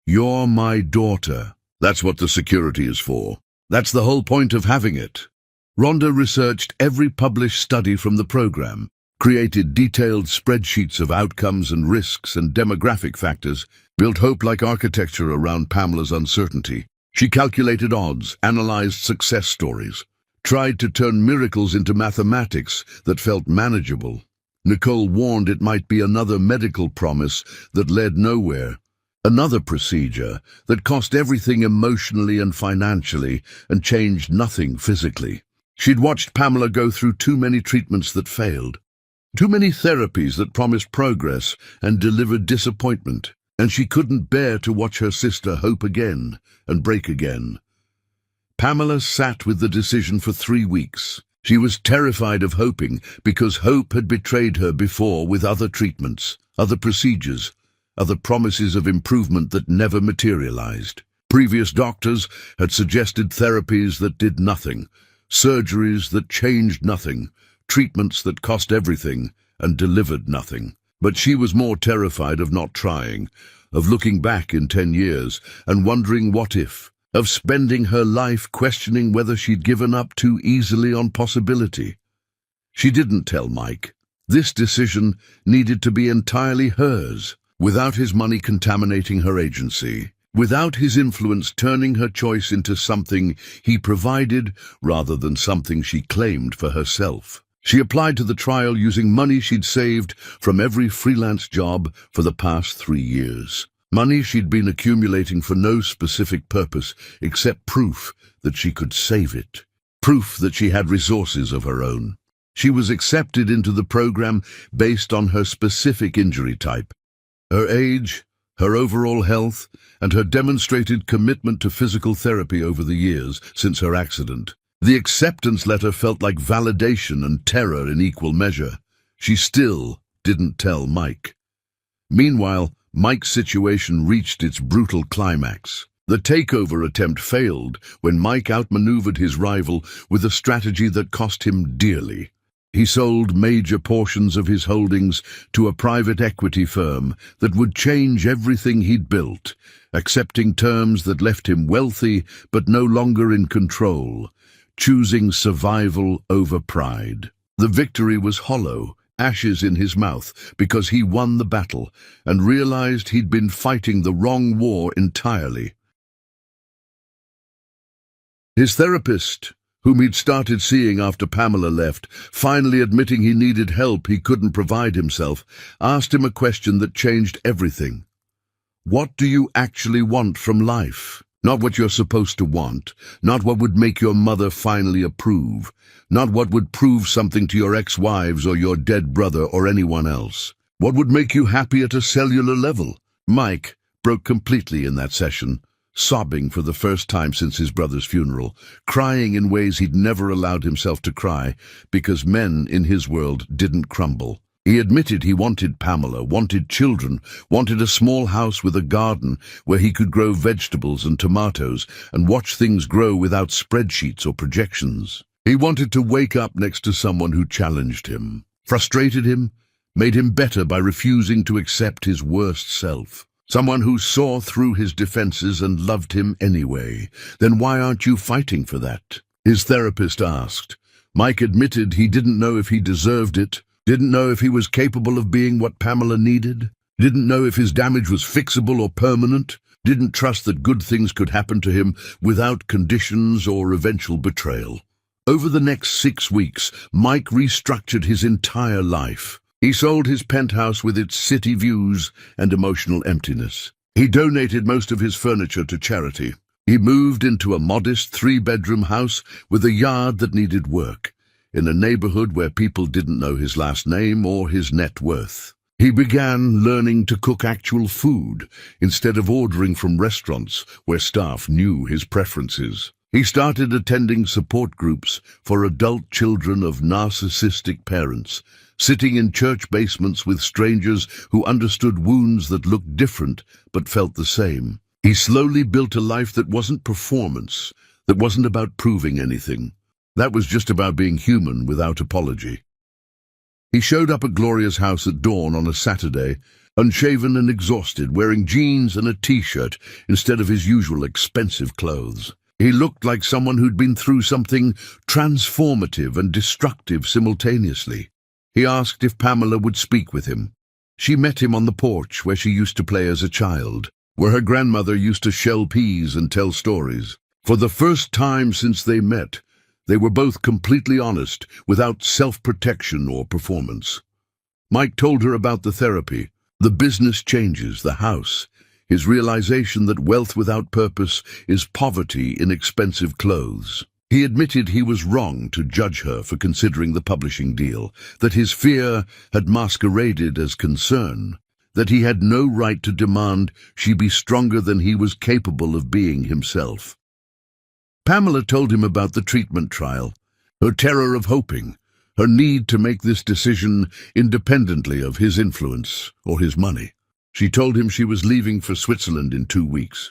You're my daughter. That's what the security is for. That's the whole point of having it." Rhonda researched every published study from the program, created detailed spreadsheets of outcomes and risks and demographic factors, built hope-like architecture around Pamela's uncertainty. She calculated odds, analyzed success stories, tried to turn miracles into mathematics that felt manageable. Nicole warned it might be another medical promise that led nowhere, another procedure that cost everything emotionally and financially and changed nothing physically. She'd watched Pamela go through too many treatments that failed, too many therapies that promised progress and delivered disappointment, and she couldn't bear to watch her sister hope again and break again. Pamela sat with the decision for 3 weeks. She was terrified of hoping because hope had betrayed her before with other treatments, other procedures, other promises of improvement that never materialized. Previous doctors had suggested therapies that did nothing, surgeries that changed nothing, treatments that cost everything and delivered nothing. But she was more terrified of not trying, of looking back in 10 years and wondering what if, of spending her life questioning whether she'd given up too easily on possibility. She didn't tell Mike. This decision needed to be entirely hers, without his money contaminating her agency, without his influence turning her choice into something he provided rather than something she claimed for herself. She applied to the trial using money she'd saved from every freelance job for the past 3 years. Money she'd been accumulating for no specific purpose except proof that she could save it, proof that she had resources of her own. She was accepted into the program based on her specific injury type, her age, her overall health, and her demonstrated commitment to physical therapy over the years since her accident. The acceptance letter felt like validation and terror in equal measure. She still didn't tell Mike. Meanwhile, Mike's situation reached its brutal climax. The takeover attempt failed when Mike outmaneuvered his rival with a strategy that cost him dearly. He sold major portions of his holdings to a private equity firm that would change everything he'd built, accepting terms that left him wealthy but no longer in control, choosing survival over pride. The victory was hollow, ashes in his mouth, because he won the battle and realized he'd been fighting the wrong war entirely. His therapist, whom he'd started seeing after Pamela left, finally admitting he needed help he couldn't provide himself, asked him a question that changed everything. What do you actually want from life? Not what you're supposed to want, not what would make your mother finally approve, not what would prove something to your ex-wives or your dead brother or anyone else. What would make you happy at a cellular level? Mike broke completely in that session, sobbing for the first time since his brother's funeral, crying in ways he'd never allowed himself to cry, because men in his world didn't crumble. He admitted he wanted Pamela, wanted children, wanted a small house with a garden where he could grow vegetables and tomatoes and watch things grow without spreadsheets or projections. He wanted to wake up next to someone who challenged him, frustrated him, made him better by refusing to accept his worst self. Someone who saw through his defenses and loved him anyway. Then why aren't you fighting for that? His therapist asked. Mike admitted he didn't know if he deserved it, didn't know if he was capable of being what Pamela needed, didn't know if his damage was fixable or permanent, didn't trust that good things could happen to him without conditions or eventual betrayal. Over the next 6 weeks, Mike restructured his entire life. He sold his penthouse with its city views and emotional emptiness. He donated most of his furniture to charity. He moved into a modest 3-bedroom house with a yard that needed work, in a neighborhood where people didn't know his last name or his net worth. He began learning to cook actual food instead of ordering from restaurants where staff knew his preferences. He started attending support groups for adult children of narcissistic parents, sitting in church basements with strangers who understood wounds that looked different but felt the same. He slowly built a life that wasn't performance, that wasn't about proving anything. That was just about being human without apology. He showed up at Gloria's house at dawn on a Saturday, unshaven and exhausted, wearing jeans and a t-shirt instead of his usual expensive clothes. He looked like someone who'd been through something transformative and destructive simultaneously. He asked if Pamela would speak with him. She met him on the porch where she used to play as a child, where her grandmother used to shell peas and tell stories. For the first time since they met, they were both completely honest, without self-protection or performance. Mike told her about the therapy, the business changes, the house, his realization that wealth without purpose is poverty in expensive clothes. He admitted he was wrong to judge her for considering the publishing deal, that his fear had masqueraded as concern, that he had no right to demand she be stronger than he was capable of being himself. Pamela told him about the treatment trial, her terror of hoping, her need to make this decision independently of his influence or his money. She told him she was leaving for Switzerland in 2 weeks,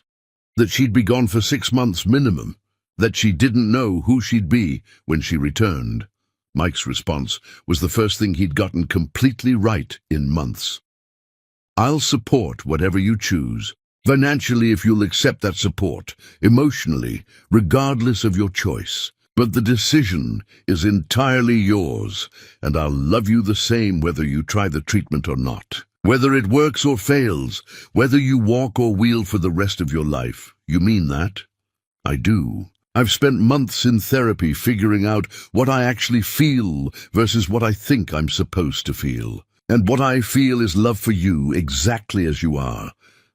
that she'd be gone for 6 months minimum, that she didn't know who she'd be when she returned. Mike's response was the first thing he'd gotten completely right in months. "I'll support whatever you choose, financially if you'll accept that support, emotionally, regardless of your choice. But the decision is entirely yours, and I'll love you the same whether you try the treatment or not. Whether it works or fails, whether you walk or wheel for the rest of your life. You mean that?" "I do. I've spent months in therapy figuring out what I actually feel versus what I think I'm supposed to feel. And what I feel is love for you exactly as you are,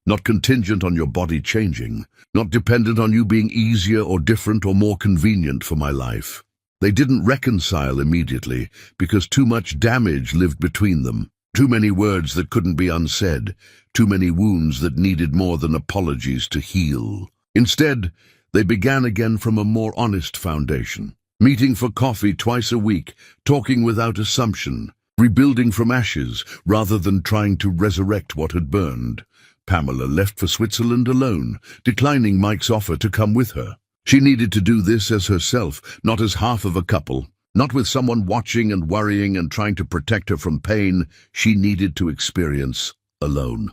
not contingent on your body changing, not dependent on you being easier or different or more convenient for my life." They didn't reconcile immediately because too much damage lived between them. Too many words that couldn't be unsaid, too many wounds that needed more than apologies to heal. Instead, they began again from a more honest foundation, meeting for coffee twice a week, talking without assumption, rebuilding from ashes rather than trying to resurrect what had burned. Pamela left for Switzerland alone, declining Mike's offer to come with her. She needed to do this as herself, not as half of a couple. Not with someone watching and worrying and trying to protect her from pain she needed to experience alone.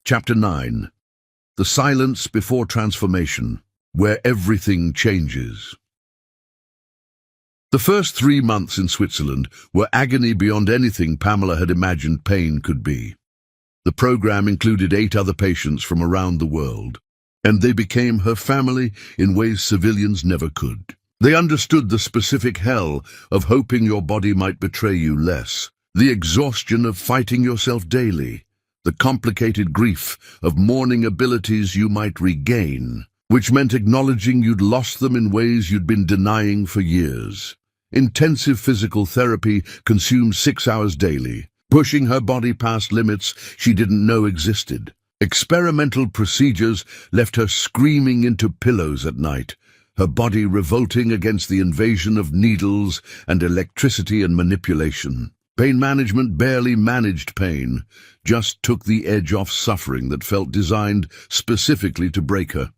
Chapter 9. The Silence Before Transformation, where everything changes. The first 3 months in Switzerland were agony beyond anything Pamela had imagined pain could be. The program included 8 other patients from around the world, and they became her family in ways civilians never could. They understood the specific hell of hoping your body might betray you less, the exhaustion of fighting yourself daily, the complicated grief of mourning abilities you might regain, which meant acknowledging you'd lost them in ways you'd been denying for years. Intensive physical therapy consumed 6 hours daily, pushing her body past limits she didn't know existed. Experimental procedures left her screaming into pillows at night, her body revolting against the invasion of needles and electricity and manipulation. Pain management barely managed pain, just took the edge off suffering that felt designed specifically to break her.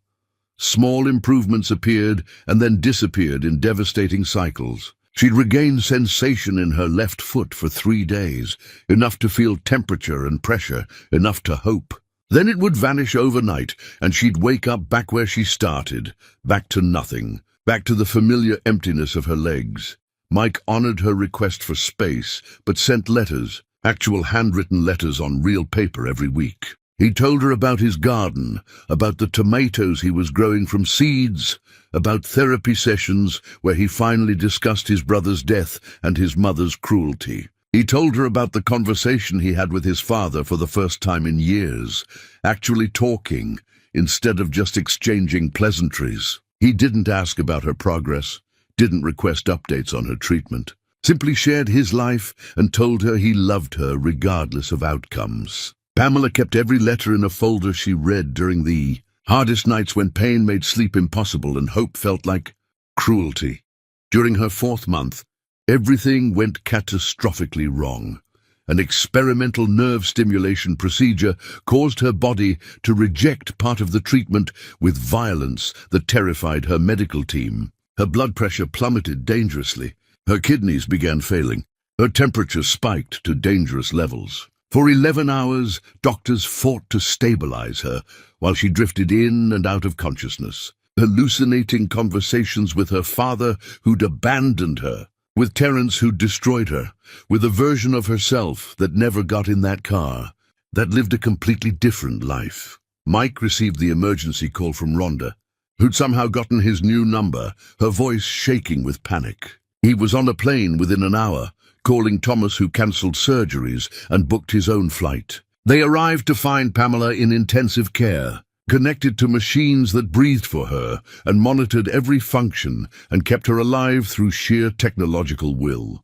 Small improvements appeared and then disappeared in devastating cycles. She'd regained sensation in her left foot for 3 days, enough to feel temperature and pressure, enough to hope. Then it would vanish overnight, and she'd wake up back where she started, back to nothing, back to the familiar emptiness of her legs. Mike honored her request for space, but sent letters, actual handwritten letters on real paper every week. He told her about his garden, about the tomatoes he was growing from seeds, about therapy sessions where he finally discussed his brother's death and his mother's cruelty. He told her about the conversation he had with his father for the first time in years, actually talking instead of just exchanging pleasantries. He didn't ask about her progress, didn't request updates on her treatment. simply shared his life and told her he loved her regardless of outcomes. Pamela kept every letter in a folder she read during the hardest nights when pain made sleep impossible and hope felt like cruelty. During her 4th month, everything went catastrophically wrong. An experimental nerve stimulation procedure caused her body to reject part of the treatment with violence that terrified her medical team. Her blood pressure plummeted dangerously. Her kidneys began failing. Her temperature spiked to dangerous levels. For 11 hours, doctors fought to stabilize her while she drifted in and out of consciousness, hallucinating conversations with her father who'd abandoned her, with Terence who'd destroyed her, with a version of herself that never got in that car, that lived a completely different life. Mike received the emergency call from Rhonda, who'd somehow gotten his new number, her voice shaking with panic. He was on a plane within an hour, calling Thomas, who cancelled surgeries and booked his own flight. They arrived to find Pamela in intensive care, connected to machines that breathed for her and monitored every function and kept her alive through sheer technological will.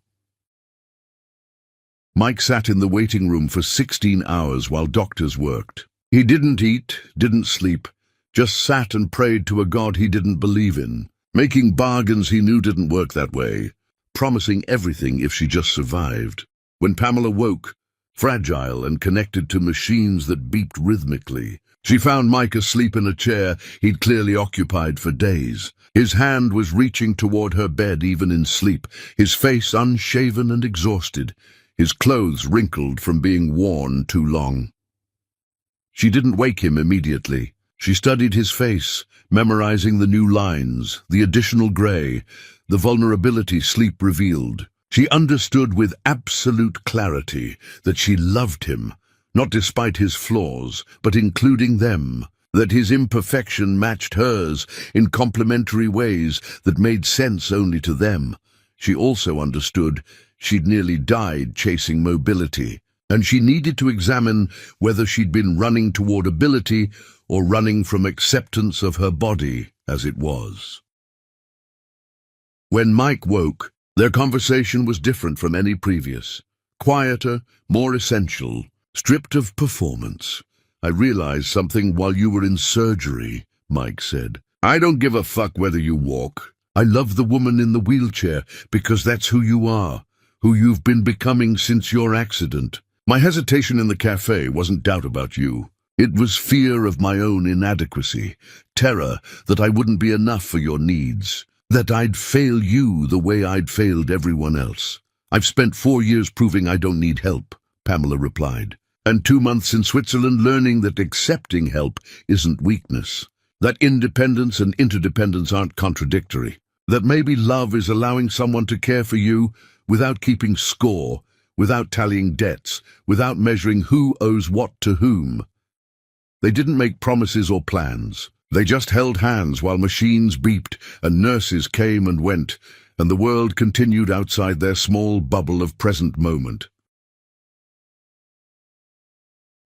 Mike sat in the waiting room for 16 hours while doctors worked. He didn't eat, didn't sleep, just sat and prayed to a God he didn't believe in, making bargains he knew didn't work that way, promising everything if she just survived. When Pamela woke, fragile and connected to machines that beeped rhythmically, she found Mike asleep in a chair he'd clearly occupied for days. His hand was reaching toward her bed even in sleep, his face unshaven and exhausted, his clothes wrinkled from being worn too long. She didn't wake him immediately. She studied his face, memorizing the new lines, the additional gray, the vulnerability sleep revealed. She understood with absolute clarity that she loved him, not despite his flaws, but including them, that his imperfection matched hers in complementary ways that made sense only to them. She also understood she'd nearly died chasing mobility, and she needed to examine whether she'd been running toward ability or running from acceptance of her body as it was. When Mike woke, their conversation was different from any previous. Quieter, more essential, stripped of performance. "I realized something while you were in surgery," Mike said. "I don't give a fuck whether you walk. I love the woman in the wheelchair because that's who you are, who you've been becoming since your accident. My hesitation in the cafe wasn't doubt about you. It was fear of my own inadequacy, terror that I wouldn't be enough for your needs, that I'd fail you the way I'd failed everyone else. I've spent 4 years proving I don't need help," Pamela replied, "and 2 months in Switzerland learning that accepting help isn't weakness, that independence and interdependence aren't contradictory, that maybe love is allowing someone to care for you without keeping score, without tallying debts, without measuring who owes what to whom." They didn't make promises or plans. They just held hands while machines beeped and nurses came and went, and the world continued outside their small bubble of present moment.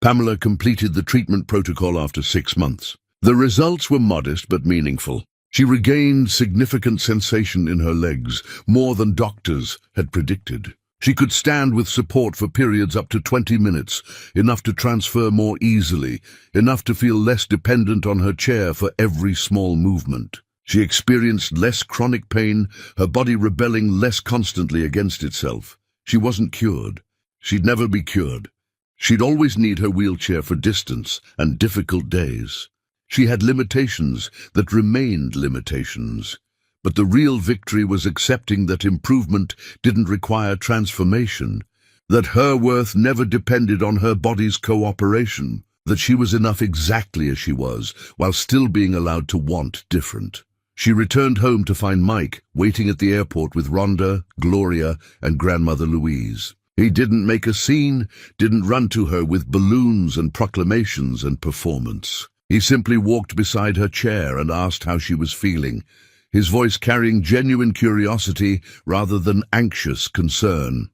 Pamela completed the treatment protocol after 6 months. The results were modest but meaningful. She regained significant sensation in her legs, more than doctors had predicted. She could stand with support for periods up to 20 minutes, enough to transfer more easily, enough to feel less dependent on her chair for every small movement. She experienced less chronic pain, her body rebelling less constantly against itself. She wasn't cured. She'd never be cured. She'd always need her wheelchair for distance and difficult days. She had limitations that remained limitations. But the real victory was accepting that improvement didn't require transformation, that her worth never depended on her body's cooperation, that she was enough exactly as she was, while still being allowed to want different. She returned home to find Mike waiting at the airport with Rhonda, Gloria, and grandmother Louise. He didn't make a scene, didn't run to her with balloons and proclamations and performance. He simply walked beside her chair and asked how she was feeling, his voice carrying genuine curiosity rather than anxious concern.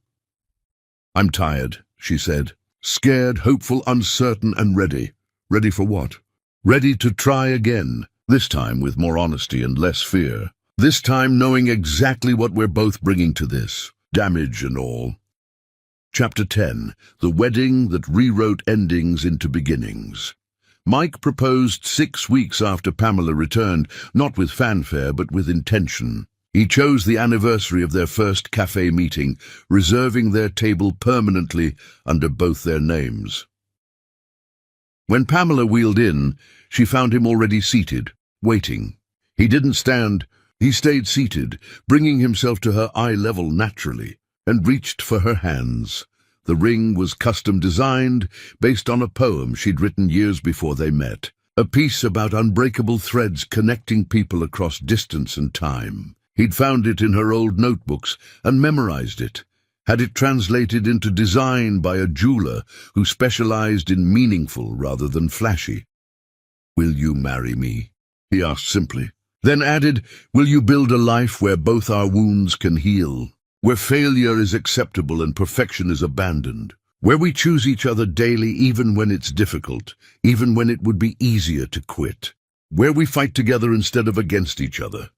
"I'm tired," she said. "Scared, hopeful, uncertain, and ready." Ready for what? Ready to try again, this time with more honesty and less fear. This time knowing exactly what we're both bringing to this. damage and all. Chapter 10. The Wedding That Rewrote Endings into Beginnings. Mike proposed 6 weeks after Pamela returned, not with fanfare but with intention. He chose the anniversary of their first cafe meeting, reserving their table permanently under both their names. When Pamela wheeled in, she found him already seated, waiting. He didn't stand, he stayed seated, bringing himself to her eye level naturally, and reached for her hands. The ring was custom designed, based on a poem she'd written years before they met, a piece about unbreakable threads connecting people across distance and time. He'd found it in her old notebooks and memorized it, had it translated into design by a jeweler who specialized in meaningful rather than flashy. "Will you marry me?" he asked simply. Then added, "Will you build a life where both our wounds can heal, where failure is acceptable and perfection is abandoned, where we choose each other daily even when it's difficult, even when it would be easier to quit, where we fight together instead of against each other?"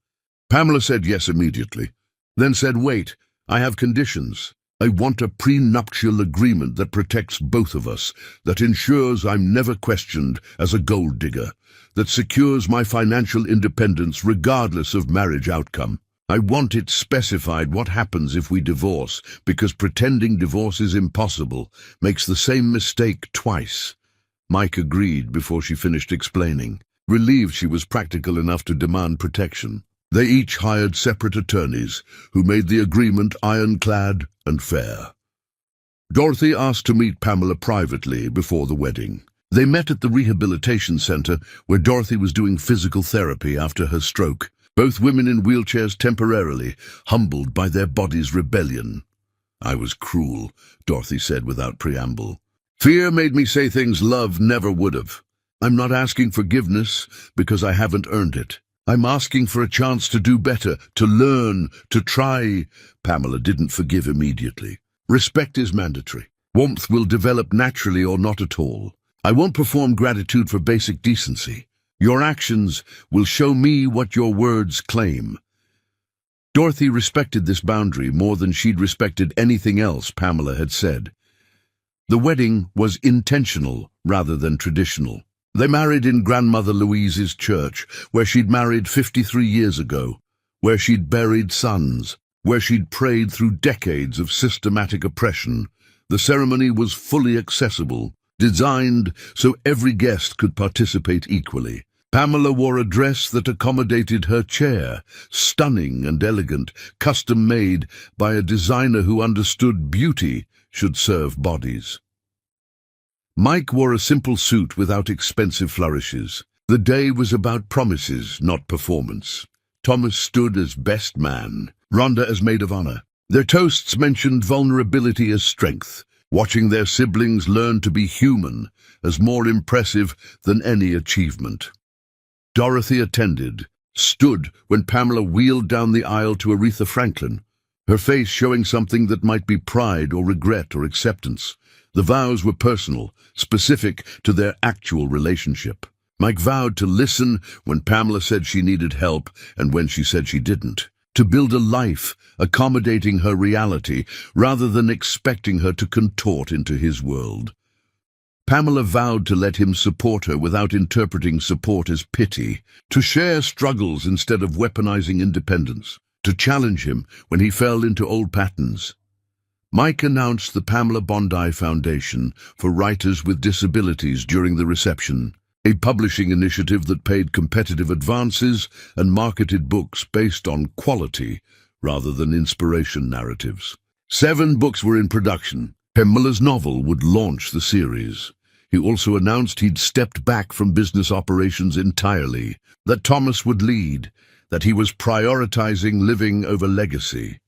Pamela said yes immediately, then said, "Wait, I have conditions. I want a prenuptial agreement that protects both of us, that ensures I'm never questioned as a gold digger, that secures my financial independence regardless of marriage outcome. I want it specified what happens if we divorce, because pretending divorce is impossible makes the same mistake twice." Mike agreed before she finished explaining, relieved she was practical enough to demand protection. They each hired separate attorneys, who made the agreement ironclad and fair. Dorothy asked to meet Pamela privately before the wedding. They met at the rehabilitation center, where Dorothy was doing physical therapy after her stroke, both women in wheelchairs temporarily, humbled by their body's rebellion. "I was cruel," Dorothy said without preamble. "Fear made me say things love never would have. I'm not asking forgiveness because I haven't earned it. I'm asking for a chance to do better, to learn, to try." Pamela didn't forgive immediately. "Respect is mandatory. Warmth will develop naturally or not at all. I won't perform gratitude for basic decency. Your actions will show me what your words claim." Dorothy respected this boundary more than she'd respected anything else Pamela had said. The wedding was intentional rather than traditional. They married in Grandmother Louise's church, where she'd married 53 years ago, where she'd buried sons, where she'd prayed through decades of systematic oppression. The ceremony was fully accessible, designed so every guest could participate equally. Pamela wore a dress that accommodated her chair, stunning and elegant, custom-made by a designer who understood beauty should serve bodies. Mike wore a simple suit without expensive flourishes. The day was about promises, not performance. Thomas stood as best man, Rhonda as maid of honor. Their toasts mentioned vulnerability as strength, watching their siblings learn to be human as more impressive than any achievement. Dorothy attended, stood when Pamela wheeled down the aisle to Aretha Franklin, her face showing something that might be pride or regret or acceptance. The vows were personal, specific to their actual relationship. Mike vowed to listen when Pamela said she needed help and when she said she didn't, to build a life accommodating her reality rather than expecting her to contort into his world. Pamela vowed to let him support her without interpreting support as pity, to share struggles instead of weaponizing independence, to challenge him when he fell into old patterns. Mike announced the Pamela Bondi Foundation for Writers with Disabilities during the reception, a publishing initiative that paid competitive advances and marketed books based on quality rather than inspiration narratives. 7 books were in production. Pamela's novel would launch the series. He also announced he'd stepped back from business operations entirely, that Thomas would lead, that he was prioritizing living over legacy.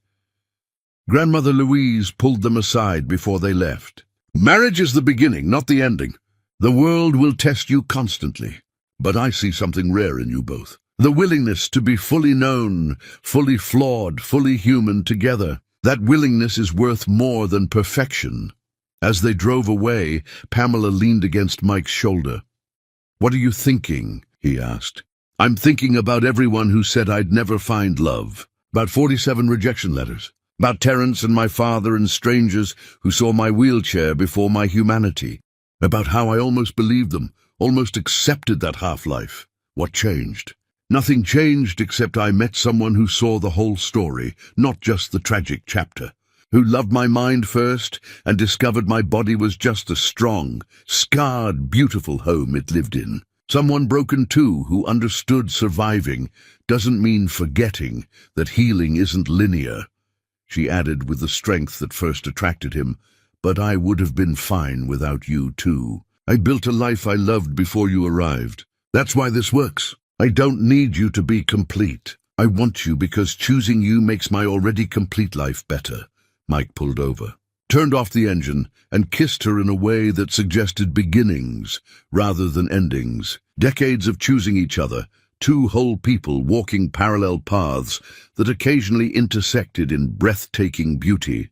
Grandmother Louise pulled them aside before they left. "Marriage is the beginning, not the ending. The world will test you constantly, but I see something rare in you both. The willingness to be fully known, fully flawed, fully human together. That willingness is worth more than perfection." As they drove away, Pamela leaned against Mike's shoulder. "What are you thinking?" he asked. "I'm thinking about everyone who said I'd never find love. About 47 rejection letters. About Terence and my father and strangers who saw my wheelchair before my humanity. About how I almost believed them, almost accepted that half-life. What changed? Nothing changed except I met someone who saw the whole story, not just the tragic chapter. Who loved my mind first and discovered my body was just a strong, scarred, beautiful home it lived in. Someone broken too, who understood surviving doesn't mean forgetting, that healing isn't linear. She added with the strength that first attracted him, but I would have been fine without you too. I built a life I loved before you arrived. That's why this works. I don't need you to be complete. I want you because choosing you makes my already complete life better. Mike pulled over, turned off the engine, and kissed her in a way that suggested beginnings rather than endings. Decades of choosing each other, two whole people walking parallel paths that occasionally intersected in breathtaking beauty.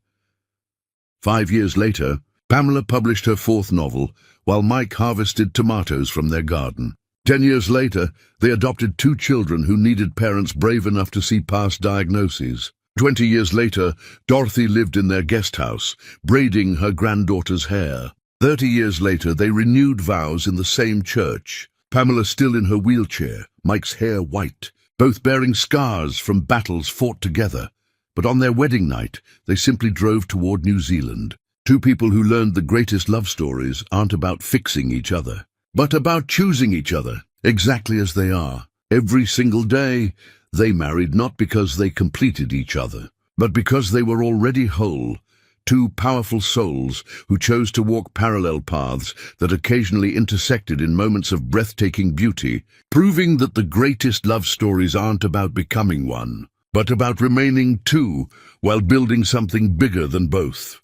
5 years later, Pamela published her fourth novel, while Mike harvested tomatoes from their garden. 10 years later, they adopted 2 children who needed parents brave enough to see past diagnoses. 20 years later, Dorothy lived in their guest house, braiding her granddaughter's hair. 30 years later, they renewed vows in the same church. Pamela still in her wheelchair, Mike's hair white, both bearing scars from battles fought together. But on their wedding night, they simply drove toward New Zealand. 2 people who learned the greatest love stories aren't about fixing each other, but about choosing each other, exactly as they are. Every single day, they married not because they completed each other, but because they were already whole. 2 powerful souls who chose to walk parallel paths that occasionally intersected in moments of breathtaking beauty, proving that the greatest love stories aren't about becoming one, but about remaining two while building something bigger than both.